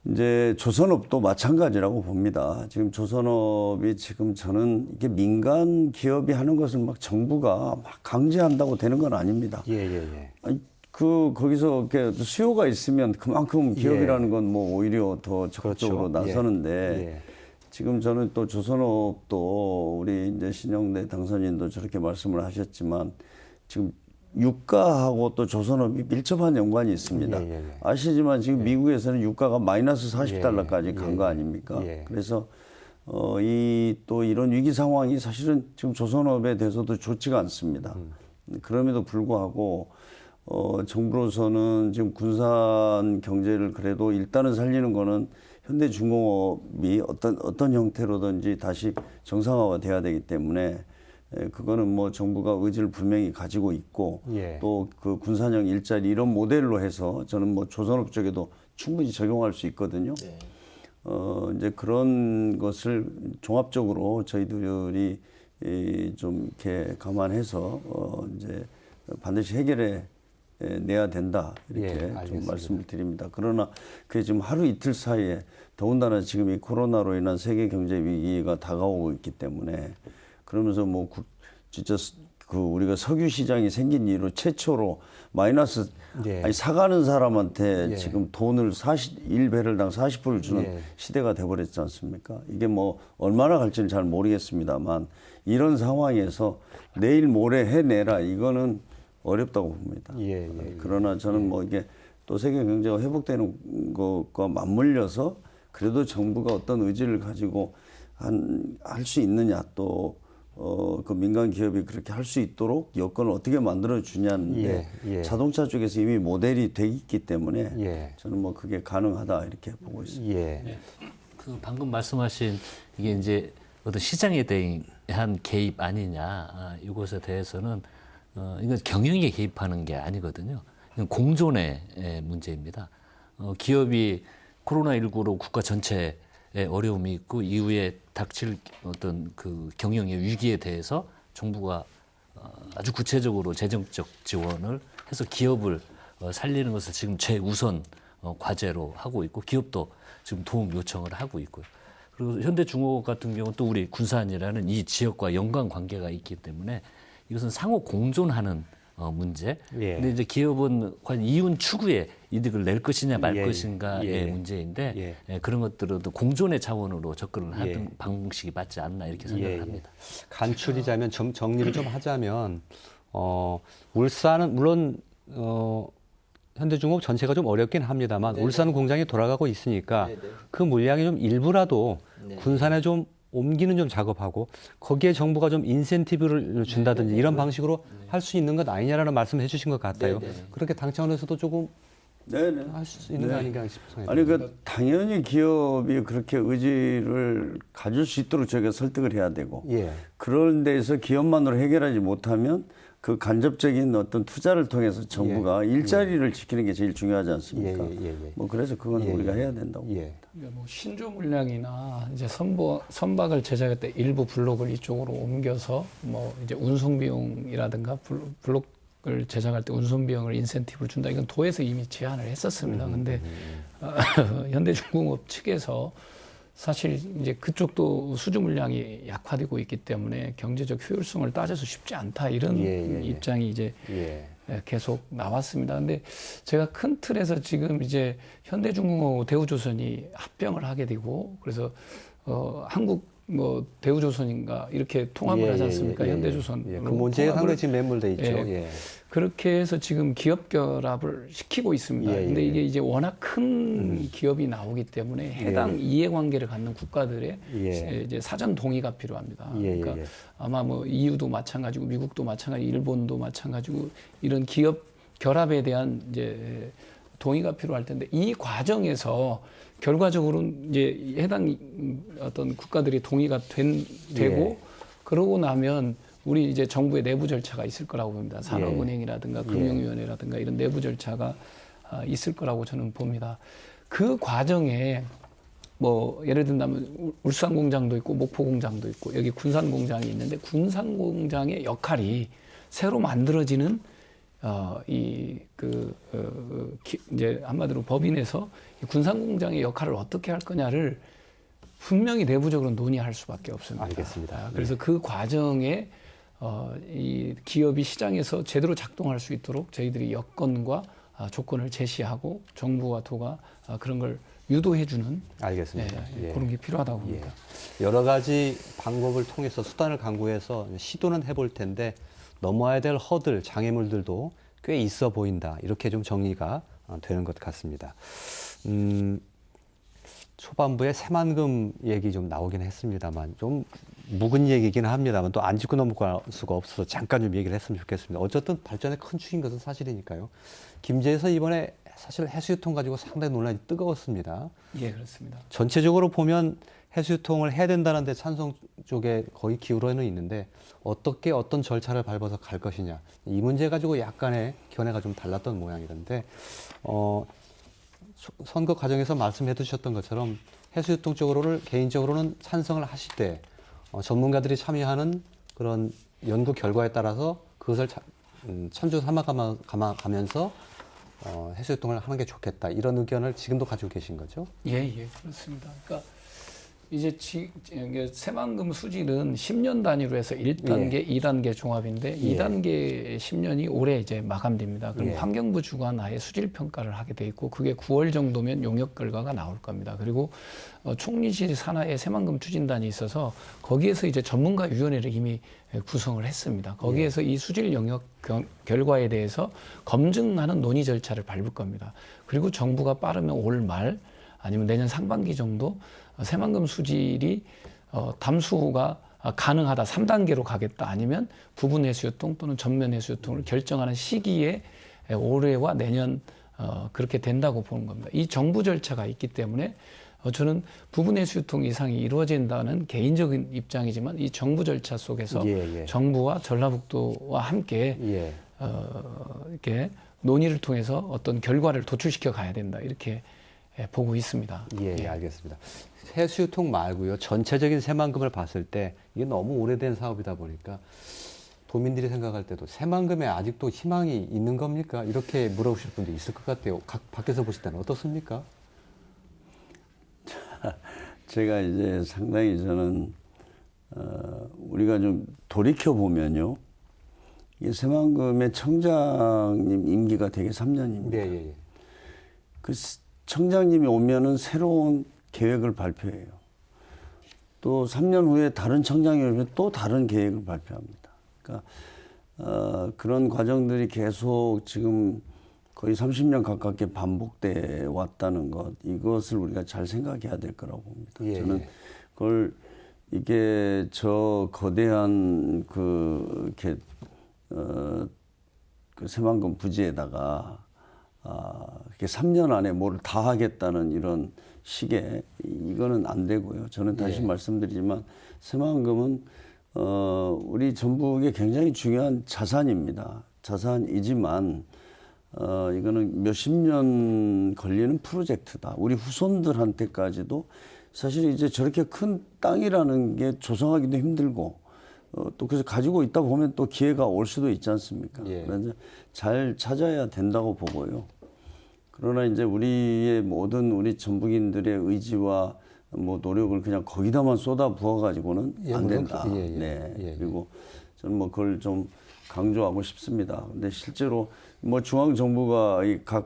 이제 조선업도 마찬가지라고 봅니다. 지금 조선업이 지금 저는 이게 민간 기업이 하는 것을 막 정부가 막 강제한다고 되는 건 아닙니다. 예. 아니, 거기서 이렇게 수요가 있으면 그만큼 기업이라는 건 뭐 오히려 더 적극적으로 그렇죠. 나서는데 예. 지금 저는 또 조선업도 우리 이제 신영대 당선인도 저렇게 말씀을 하셨지만 지금 유가하고 또 조선업이 밀접한 연관이 있습니다. 예. 아시지만 지금 미국에서는 유가가 마이너스 40달러까지 간 거 아닙니까? 예. 그래서 또 이런 위기 상황이 사실은 지금 조선업에 대해서도 좋지가 않습니다. 그럼에도 불구하고 정부로서는 지금 군산 경제를 그래도 일단은 살리는 거는 현대중공업이 어떤 형태로든지 다시 정상화가 돼야 되기 때문에 그거는 뭐 정부가 의지를 분명히 가지고 있고 예. 또 그 군산형 일자리 이런 모델로 해서 저는 뭐 조선업 쪽에도 충분히 적용할 수 있거든요. 네. 이제 그런 것을 종합적으로 저희들이 좀 이렇게 감안해서 이제 반드시 해결해 내야 된다 이렇게 예, 좀 알겠습니다. 말씀을 드립니다. 그러나 그게 지금 하루 이틀 사이에 더군다나 지금 이 코로나로 인한 세계 경제 위기가 다가오고 있기 때문에 그러면서 뭐 진짜 그 우리가 석유 시장이 생긴 이후로 최초로 마이너스 예. 아니 사가는 사람한테 예. 지금 돈을 1배럴당 40불을 주는 예. 시대가 돼버렸지 않습니까? 이게 뭐 얼마나 갈지는 잘 모르겠습니다만 이런 상황에서 내일 모레 해내라 이거는 어렵다고 봅니다. 예. 그러나 저는 뭐 이게 또 세계 경제가 회복되는 것과 맞물려서 그래도 정부가 어떤 의지를 가지고 할 수 있느냐 또 그 민간 기업이 그렇게 할 수 있도록 여건을 어떻게 만들어 주냐는데 예. 자동차 쪽에서 이미 모델이 돼 있기 때문에 예. 저는 뭐 그게 가능하다 이렇게 보고 있습니다. 예. 그 방금 말씀하신 이게 이제 어떤 시장에 대한 개입 아니냐 이것에 대해서는 이건 경영에 개입하는 게 아니거든요. 이건 공존의 문제입니다. 기업이 코로나19로 국가 전체에 어려움이 있고 이후에 닥칠 어떤 그 경영의 위기에 대해서 정부가 아주 구체적으로 재정적 지원을 해서 기업을 살리는 것을 지금 최우선 과제로 하고 있고 기업도 지금 도움 요청을 하고 있고요. 그리고 현대중공업 같은 경우는 또 우리 군산이라는 이 지역과 연관 관계가 있기 때문에 이것은 상호 공존하는 문제. 예. 근데 이제 기업은 과연 이윤 추구에 이득을 낼 것이냐 말 예. 것인가의 예. 문제인데 그런 것들도 공존의 차원으로 접근을 하는 예. 방식이 맞지 않나 이렇게 생각을 합니다. 간추리자면 정리를 좀 하자면 울산은 물론 현대중공업 전체가 좀 어렵긴 합니다만 울산 공장이 돌아가고 있으니까 그 물량이 좀 일부라도 군산에 좀 옮기는 좀 작업하고 거기에 정부가 좀 인센티브를 준다든지 이런 방식으로 할 수 있는 것 아니냐라는 말씀을 해주신 것 같아요. 그렇게 당 차원에서도 조금 네네. 할 수 있는 거 아닌가 싶어요. 아니 그 당연히 기업이 그렇게 의지를 가질 수 있도록 저희가 설득을 해야 되고 예. 그런 데서 기업만으로 해결하지 못하면 그 간접적인 어떤 투자를 통해서 정부가 일자리를 지키는 게 제일 중요하지 않습니까? 예. 뭐 그래서 그건 우리가 해야 된다고. 예. 그러니까 뭐 신조 물량이나 이제 선박을 제작할 때 일부 블록을 이쪽으로 옮겨서 뭐 이제 운송 비용이라든가 블록을 제작할 때 운송 비용을 인센티브를 준다 이건 도에서 이미 제안을 했었습니다. 근데 현대중공업 측에서 사실 이제 그쪽도 수주 물량이 약화되고 있기 때문에 경제적 효율성을 따져서 쉽지 않다 이런 입장이 이제 계속 나왔습니다. 근데 제가 큰 틀에서 지금 이제 현대중공업 대우조선이 합병을 하게 되고 그래서 한국 뭐 대우조선인가 이렇게 통합을 하지 않습니까? 현대조선. 그 문제에 상당히 지금 매몰돼 있죠. 예. 그렇게 해서 지금 기업 결합을 시키고 있습니다. 근데 이게 이제 워낙 큰 기업이 나오기 때문에 해당 이해관계를 갖는 국가들의 이제 사전 동의가 필요합니다. 그러니까 아마 뭐 EU도 마찬가지고 미국도 마찬가지, 일본도 마찬가지고 이런 기업 결합에 대한 이제 동의가 필요할 텐데 이 과정에서 결과적으로는 이제 해당 어떤 국가들이 동의가 되고 그러고 나면 우리 이제 정부의 내부 절차가 있을 거라고 봅니다. 산업은행이라든가 금융위원회라든가 이런 내부 절차가 있을 거라고 저는 봅니다. 그 과정에 뭐 예를 든다면 울산 공장도 있고 목포 공장도 있고 여기 군산 공장이 있는데 군산 공장의 역할이 새로 만들어지는 이제 한마디로 법인에서 이 군산 공장의 역할을 어떻게 할 거냐를 분명히 내부적으로 논의할 수밖에 없습니다. 알겠습니다. 그래서 그 과정에 이 기업이 시장에서 제대로 작동할 수 있도록 저희들이 여건과 조건을 제시하고 정부와 도가 그런 걸 유도해주는 알겠습니다. 그런 게 필요하다고 봅니다. 여러 가지 방법을 통해서 수단을 강구해서 시도는 해볼 텐데 넘어야 될 허들, 장애물들도 꽤 있어 보인다. 이렇게 좀 정리가 되는 것 같습니다. 초반부에 새만금 얘기 좀 나오긴 했습니다만 좀 묵은 얘기긴 합니다만 또 안 짚고 넘어갈 수가 없어서 잠깐 좀 얘기를 했으면 좋겠습니다. 어쨌든 발전의 큰 축인 것은 사실이니까요. 김제에서 이번에 사실 해수유통 가지고 상당히 논란이 뜨거웠습니다. 예, 그렇습니다. 전체적으로 보면 해수유통을 해야 된다는 데 찬성 쪽에 거의 기울어는 있는데 어떻게 어떤 절차를 밟아서 갈 것이냐. 이 문제 가지고 약간의 견해가 좀 달랐던 모양이던데 선거 과정에서 말씀해 주셨던 것처럼 해수유통 쪽으로는 개인적으로는 찬성을 하시되 전문가들이 참여하는 그런 연구 결과에 따라서 그것을 참조 삼아가면서 해수유통을 하는 게 좋겠다. 이런 의견을 지금도 가지고 계신 거죠? 예, 그렇습니다. 그러니까 이제 이게 새만금 수질은 10년 단위로 해서 1단계, 2단계 종합인데 2단계 10년이 올해 이제 마감됩니다. 그럼 환경부 주관 하에 수질 평가를 하게 돼 있고 그게 9월 정도면 용역 결과가 나올 겁니다. 그리고 총리실 산하에 새만금 추진단이 있어서 거기에서 이제 전문가 위원회를 이미 구성을 했습니다. 거기에서 이 수질 영역 결과에 대해서 검증하는 논의 절차를 밟을 겁니다. 그리고 정부가 빠르면 올 말 아니면 내년 상반기 정도 새만금 수질이 담수가 가능하다 3단계로 가겠다 아니면 부분 해수유통 또는 전면 해수유통을 결정하는 시기에 올해와 내년 그렇게 된다고 보는 겁니다. 이 정부 절차가 있기 때문에 저는 부분 해수유통 이상이 이루어진다는 개인적인 입장이지만 이 정부 절차 속에서 정부와 전라북도와 함께 이렇게 논의를 통해서 어떤 결과를 도출시켜 가야 된다 이렇게 보고 있습니다. 알겠습니다. 해수유통 말고요. 전체적인 새만금을 봤을 때 이게 너무 오래된 사업이다 보니까 도민들이 생각할 때도 새만금에 아직도 희망이 있는 겁니까? 이렇게 물어보실 분도 있을 것 같아요. 밖에서 보실 때는 어떻습니까? 제가 이제 상당히 저는 우리가 좀 돌이켜 보면요, 이 새만금의 청장님 임기가 되게 3년입니다. 그 청장님이 오면은 새로운 계획을 발표해요. 또 3년 후에 다른 청장이 오면 또 다른 계획을 발표합니다. 그러니까 그런 과정들이 계속 지금 거의 30년 가깝게 반복돼 왔다는 것, 이것을 우리가 잘 생각해야 될 거라고 봅니다. 저는 그걸 이게 저 거대한 그 새만금 부지에다가 이렇게 3년 안에 뭘 다 하겠다는 이런 식의 이거는 안 되고요. 저는 다시 말씀드리지만 새만금은 우리 전북의 굉장히 중요한 자산입니다. 자산이지만 이거는 몇십 년 걸리는 프로젝트다. 우리 후손들한테까지도 사실 이제 저렇게 큰 땅이라는 게 조성하기도 힘들고 또 그래서 가지고 있다 보면 또 기회가 올 수도 있지 않습니까? 그래서 잘 찾아야 된다고 보고요. 그러나 이제 우리의 모든 우리 전북인들의 의지와 뭐 노력을 그냥 거기다만 쏟아 부어 가지고는 안 된다. 그리고 저는 뭐 그걸 좀 강조하고 싶습니다. 근데 실제로 뭐 중앙 정부가 이 각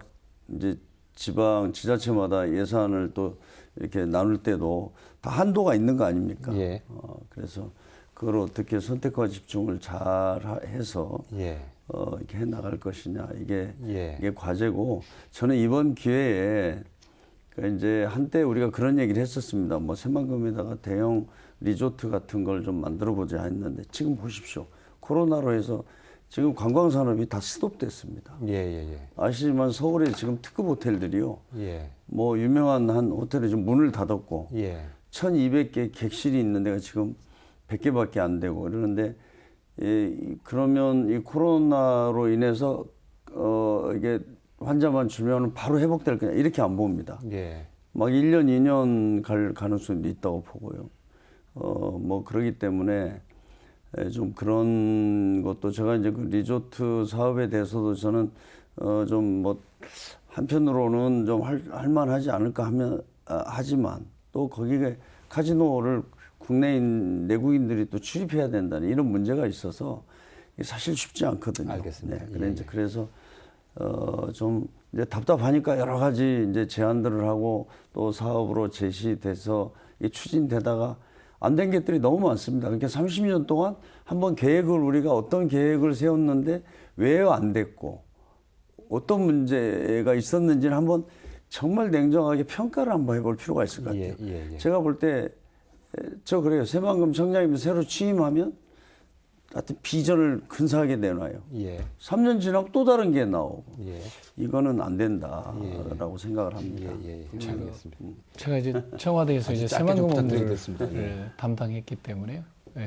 이제 지방 지자체마다 예산을 또 이렇게 나눌 때도 다 한도가 있는 거 아닙니까? 그래서 그걸 어떻게 선택과 집중을 잘 해서 이렇게 해 나갈 것이냐 이게 과제고, 저는 이번 기회에 그러니까 이제 한때 우리가 그런 얘기를 했었습니다. 뭐 새만금에다가 대형 리조트 같은 걸 좀 만들어 보자 했는데 지금 보십시오. 코로나로 해서 지금 관광 산업이 다 스톱됐습니다. 아시지만 서울에 지금 특급 호텔들이요. 뭐 유명한 한 호텔이 좀 문을 닫았고 1,200개 객실이 있는 데가 지금 100개밖에 안 되고 그러는데 그러면 이 코로나로 인해서 이게 환자만 주면 바로 회복될 거냐 이렇게 안 봅니다. 막 1년, 2년 갈 가능성도 있다고 보고요. 뭐 그러기 때문에 좀 그런 것도 제가 이제 그 리조트 사업에 대해서도 저는 좀 뭐 한편으로는 좀 할만하지 않을까 하면 하지만 또 거기에 카지노를 국내인 내국인들이 또 출입해야 된다는 이런 문제가 있어서 사실 쉽지 않거든요. 알겠습니다. 그래서 좀 이제 답답하니까 여러 가지 이제 제안들을 하고 또 사업으로 제시돼서 추진되다가 안 된 것들이 너무 많습니다. 그러니까 30년 동안 한번 계획을 우리가 어떤 계획을 세웠는데 왜 안 됐고 어떤 문제가 있었는지는 한번 정말 냉정하게 평가를 한번 해볼 필요가 있을 것 같아요. 제가 볼 때 그래요. 새만금 청장님이 새로 취임하면 하여튼 비전을 근사하게 내놔요. 3년 지나고 또 다른 게 나오고 이거는 안 된다라고 생각을 합니다. 제가 이제 청와대에서 이제 새만금 업무를 담당했기 때문에요.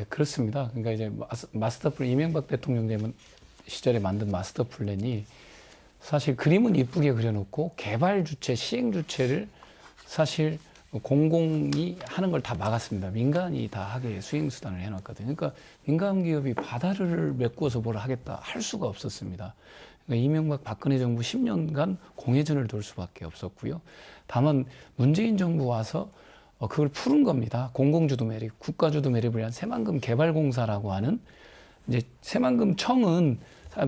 그렇습니다. 그러니까 이제 마스터 플랜 이명박 대통령 시절에 만든 마스터 플랜이 사실 그림은 이쁘게 그려놓고 개발 주체, 시행 주체를 사실 공공이 하는 걸 다 막았습니다. 민간이 다 하게 수행 수단을 해놨거든요. 그러니까 민간 기업이 바다를 메꾸어서 뭘 하겠다 할 수가 없었습니다. 그러니까 이명박 박근혜 정부 10년간 공회전을 돌 수밖에 없었고요. 다만 문재인 정부 와서 그걸 푸는 겁니다. 공공주도 매립, 국가주도 매립을 위한 새만금 개발공사라고 하는 이제 새만금청은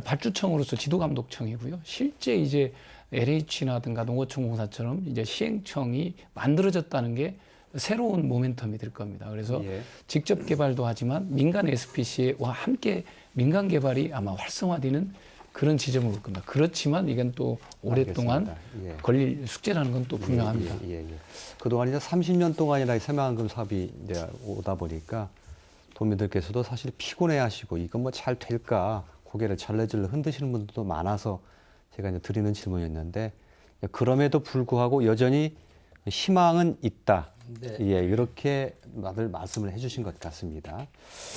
발주청으로서 지도감독청이고요. 실제 이제 LH나든가 농어촌공사처럼 이제 시행청이 만들어졌다는 게 새로운 모멘텀이 될 겁니다. 그래서 예. 직접 개발도 하지만 민간 SPC와 함께 민간 개발이 아마 활성화되는 그런 지점을 올 겁니다. 그렇지만 이건 또 오랫동안 알겠습니다. 예. 걸릴 숙제라는 건 또 분명합니다. 예. 그동안 이제 30년 동안이나 이 새만금 사업이 이제 오다 보니까 도민들께서도 사실 피곤해하시고 이건 뭐 잘 될까 고개를 절레절레 흔드시는 분들도 많아서 제가 이제 드리는 질문이었는데 그럼에도 불구하고 여전히 희망은 있다. 네. 예, 이렇게 다들 말씀을 해주신 것 같습니다.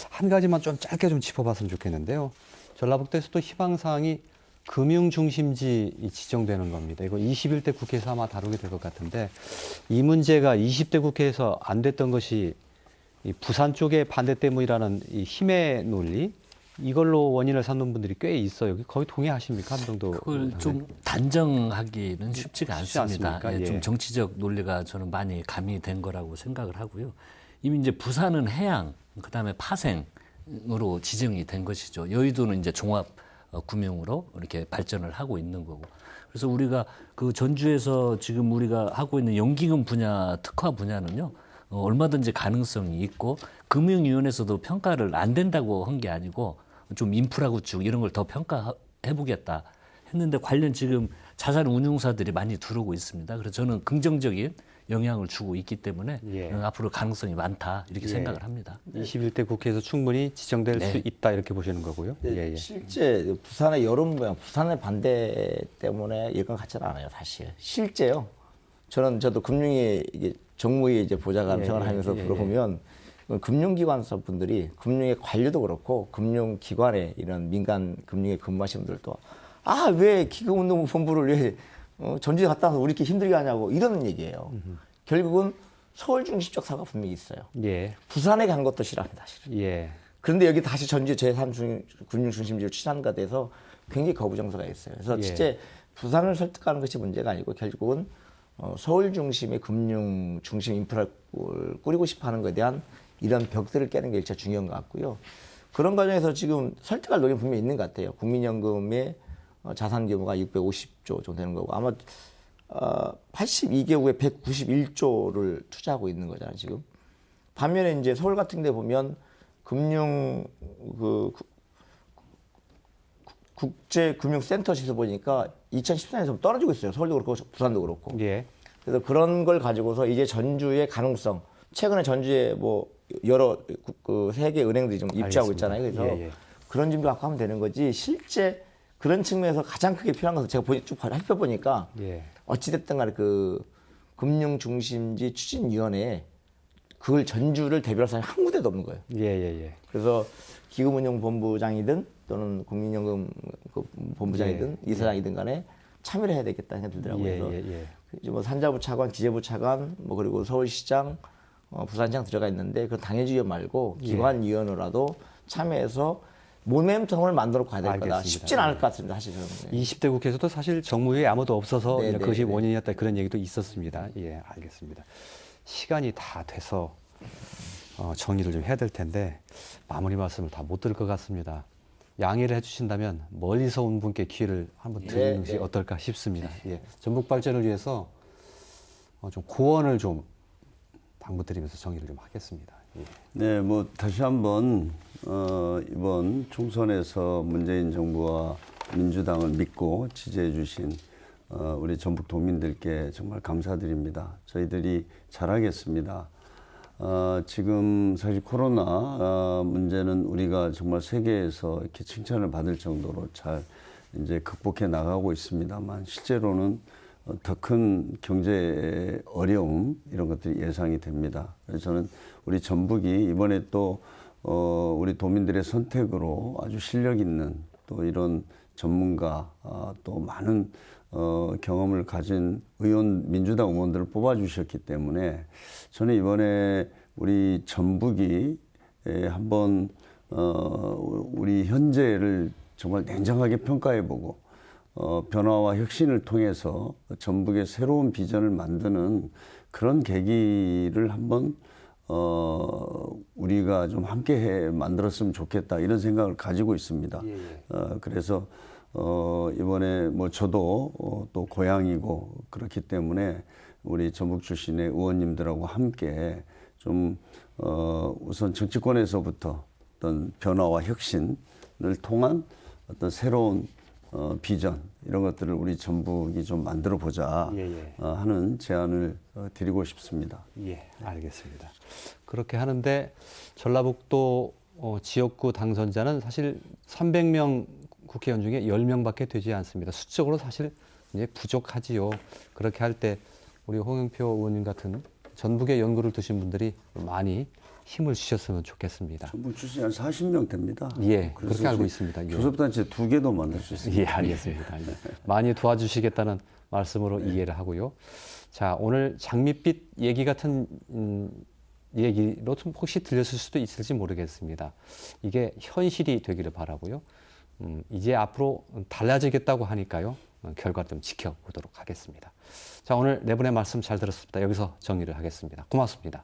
한 가지만 좀 짧게 좀 짚어봤으면 좋겠는데요. 전라북도에서도 희망사항이 금융중심지 지정되는 겁니다. 이거 21대 국회에서 아마 다루게 될 것 같은데 이 문제가 20대 국회에서 안 됐던 것이 이 부산 쪽의 반대 때문이라는 이 힘의 논리 이걸로 원인을 삼는 분들이 꽤 있어요. 거의 동의하십니까, 한동도? 그걸 좀 단정하기는 쉽지가 쉽지 않습니다. 않습니까? 예, 좀 예. 정치적 논리가 저는 많이 가미된 거라고 생각을 하고요. 이미 이제 부산은 해양, 그다음에 파생으로 지정이 된 것이죠. 여의도는 이제 종합 금융으로 이렇게 발전을 하고 있는 거고. 그래서 우리가 그 전주에서 지금 우리가 하고 있는 연기금 분야, 특화 분야는요. 얼마든지 가능성이 있고 금융위원회에서도 평가를 안 된다고 한 게 아니고 좀 인프라 구축 이런 걸 더 평가해 보겠다 했는데 관련 지금 자산 운용사들이 많이 들어오고 있습니다. 그래서 저는 긍정적인 영향을 주고 있기 때문에 예. 앞으로 가능성이 많다 이렇게 예. 생각을 합니다. 21대 국회에서 충분히 지정될 네. 수 있다 이렇게 보시는 거고요. 예. 실제 부산의 여론 모양, 부산의 반대 때문에 이건 같지는 않아요, 사실. 실제요. 저도 금융위 이게 정무위 이제 보좌관 생활하면서 들어보면 금융기관사 분들이 금융의 관료도 그렇고 금융기관에 이런 민간 금융에 근무하시는 분들도 왜 기금운용본부를 왜 전주에 갔다 와서 우리 이렇게 힘들게 하냐고 이러는 얘기예요. 결국은 서울 중심적 사고가 분명히 있어요. 예. 부산에 간 것도 싫어합니다, 사실은. 예. 그런데 여기 다시 전주 제3 금융중심지로 취산가 돼서 굉장히 거부 정서가 있어요. 그래서 예. 실제 부산을 설득하는 것이 문제가 아니고 결국은 서울 중심의 금융 중심 인프라를 꾸리고 싶어하는 것에 대한 이런 벽들을 깨는 게 일차 중요한 것 같고요. 그런 과정에서 지금 설득할 노력이 분명히 있는 것 같아요. 국민연금의 자산 규모가 650조 정도 되는 거고 아마 82개국에 191조를 투자하고 있는 거잖아요, 지금. 반면에 이제 서울 같은 데 보면 금융 국제금융센터 지수 보니까 2014년에서 떨어지고 있어요. 서울도 그렇고 부산도 그렇고. 예. 그래서 그런 걸 가지고서 이제 전주의 가능성, 최근에 전주에 뭐 여러 그 세계 은행들이 좀 입주하고 알겠습니다. 있잖아요. 그래서 예. 그런 준비 갖고 하면 되는 거지. 실제 그런 측면에서 가장 크게 필요한 것은 제가 쭉 살펴보니까 예. 어찌됐든 간에 그 금융중심지 추진위원회에 그걸 전주를 대표할 사람이 한 군데도 없는 거예요. 예. 그래서 기금운용본부장이든 또는 국민연금 본부장이든 이사장이든 간에 참여를 해야 되겠다 생각이 들더라고요. 그래서 이제 뭐 산자부 차관, 기재부 차관, 뭐 그리고 서울시장, 부산시장 들어가 있는데 그 당해주위원 말고 기관위원으로라도 참여해서 모멘텀을 만들어 가야 될 거다. 알겠습니다. 쉽진 않을 것 같습니다. 사실 저는. 20대 국회에서도 사실 정무위에 아무도 없어서 네, 그것이 네. 원인이었다 그런 얘기도 있었습니다. 예, 알겠습니다. 시간이 다 돼서 정리를 좀 해야 될 텐데 마무리 말씀을 다 못 들을 것 같습니다. 양해를 해주신다면 멀리서 온 분께 기회를 한번 드리는 것이 어떨까 싶습니다. 예, 전북 발전을 위해서 좀 고언을 좀 당부드리면서 정리를 좀 하겠습니다. 예. 네, 뭐 다시 한번 이번 총선에서 문재인 정부와 민주당을 믿고 지지해 주신 우리 전북 도민들께 정말 감사드립니다. 저희들이 잘하겠습니다. 지금 사실 코로나 문제는 우리가 정말 세계에서 이렇게 칭찬을 받을 정도로 잘 이제 극복해 나가고 있습니다만 실제로는 더 큰 경제 어려움 이런 것들이 예상이 됩니다. 그래서 저는 우리 전북이 이번에 또 우리 도민들의 선택으로 아주 실력 있는 또 이런 전문가 또 많은 경험을 가진 민주당 의원들을 뽑아주셨기 때문에 저는 이번에 우리 전북이 한번 우리 현재를 정말 냉정하게 평가해보고 변화와 혁신을 통해서 전북의 새로운 비전을 만드는 그런 계기를 한번 우리가 좀 함께 만들었으면 좋겠다 이런 생각을 가지고 있습니다. 그래서 이번에 뭐 저도 또 고향이고 그렇기 때문에 우리 전북 출신의 의원님들하고 함께 좀 우선 정치권에서부터 어떤 변화와 혁신을 통한 어떤 새로운 비전 이런 것들을 우리 전북이 좀 만들어 보자 하는 제안을 드리고 싶습니다. 예, 알겠습니다. 그렇게 하는데 전라북도 지역구 당선자는 사실 300명 국회의원 중에 10명밖에 되지 않습니다. 수적으로 사실 이제 부족하지요. 그렇게 할 때 우리 홍영표 의원님 같은 전북의 연구를 두신 분들이 많이 힘을 주셨으면 좋겠습니다. 전북 출신이 한 40명 됩니다. 예, 그렇게 알고 있습니다. 예. 교섭단체 2개도 만들 수 있습니다. 예, 알겠습니다. 예. 많이 도와주시겠다는 말씀으로 이해를 하고요. 자, 오늘 장밋빛 얘기 같은 얘기로 좀 혹시 들렸을 수도 있을지 모르겠습니다. 이게 현실이 되기를 바라고요. 이제 앞으로 달라지겠다고 하니까요. 결과 좀 지켜보도록 하겠습니다. 자, 오늘 네 분의 말씀 잘 들었습니다. 여기서 정리를 하겠습니다. 고맙습니다.